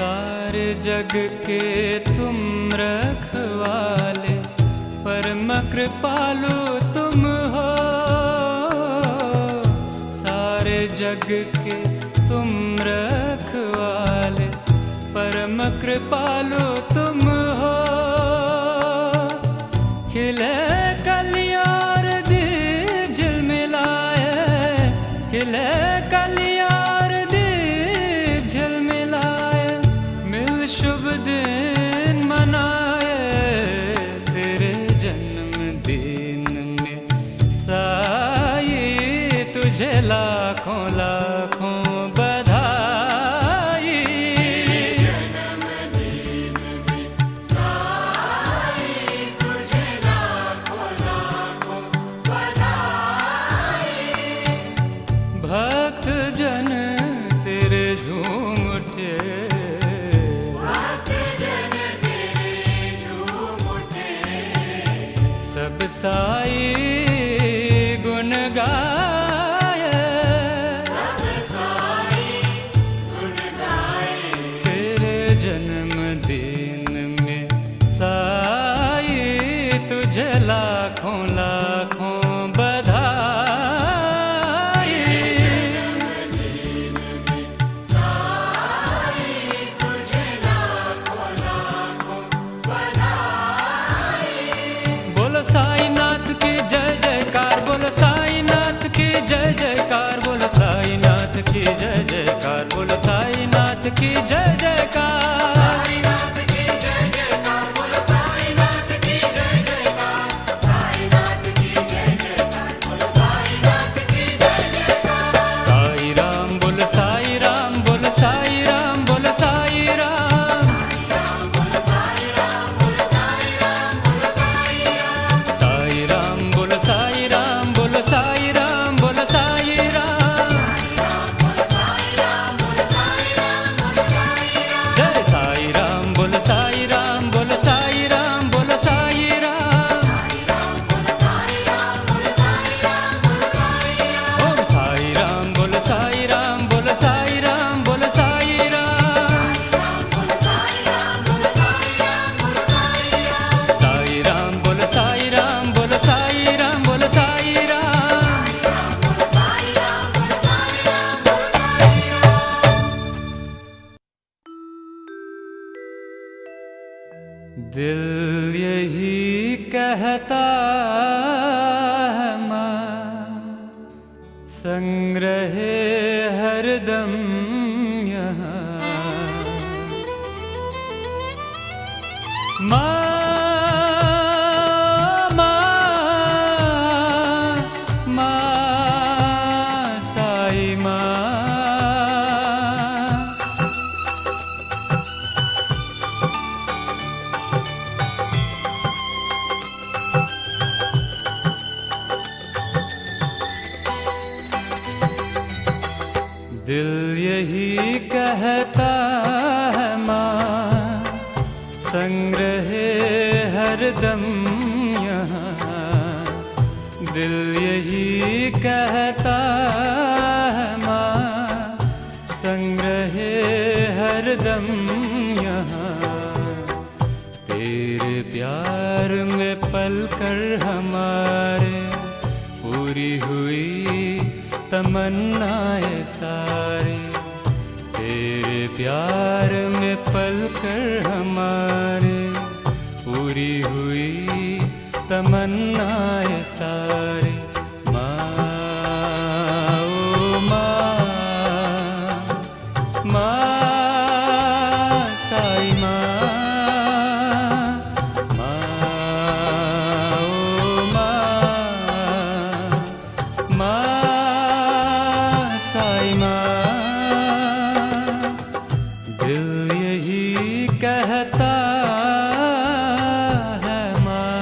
सारे जग के तुम रखवाले, परम कृपालु तुम हो। सारे जग के तुम रखवाले, परम कृपालु तुम हो। खिले कलियार दीप झिलमिलाए, खिले कलियार दीप झिलमिलाए, मिल शुभ दिन मनाए तेरे जन्मदिन में साई तुझे लाखों लाखों बधाई। जन्मदिन में साई तुझे लाखों लाखों बधाई। भक्त जन तेरे झूम उठे, सब साई गुण गाए, सब साई गुण गाए। तेरे जन्मदिन में साई तुझे लाखों लाखों बधाई। जन्मदिन में साई तुझे लाखों लाखों बधाई। बोलो साईनाथ की जय जयकार, बोलो साईनाथ की यही कहता है माँ, संग रहे हरदम यहाँ। माँ, साई माँ, दिल यही कहता है माँ, संग रहे हरदम यहाँ। दिल यही कहता है माँ, संग रहे हरदम यहाँ। तेरे प्यार में पलकर हमारे पूरी हुई तमन्नाएं सारी। तेरे प्यार में पलकर हमारे पूरी हुई तमन्नाएं सारी। माँ, ओ माँ, माँ साई माँ, माँ, ओ माँ, माँ साई माँ। दिल यही कहता है माँ।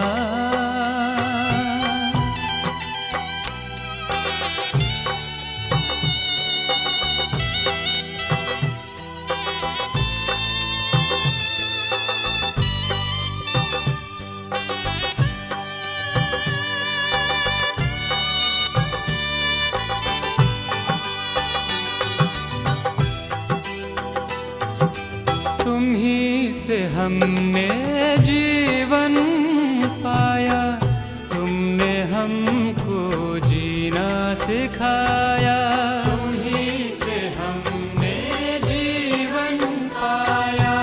तुम्ही से हमने जीवन पाया, तुमने हमको जीना सिखाया। तुम्ही से हमने जीवन पाया,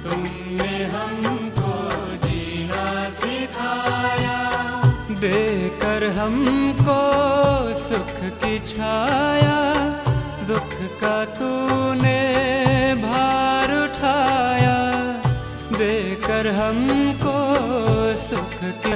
तुमने हमको जीना सिखाया। देकर हमको सुख की छाया, दुख का तूने भार उठाया। देकर हमको सुख की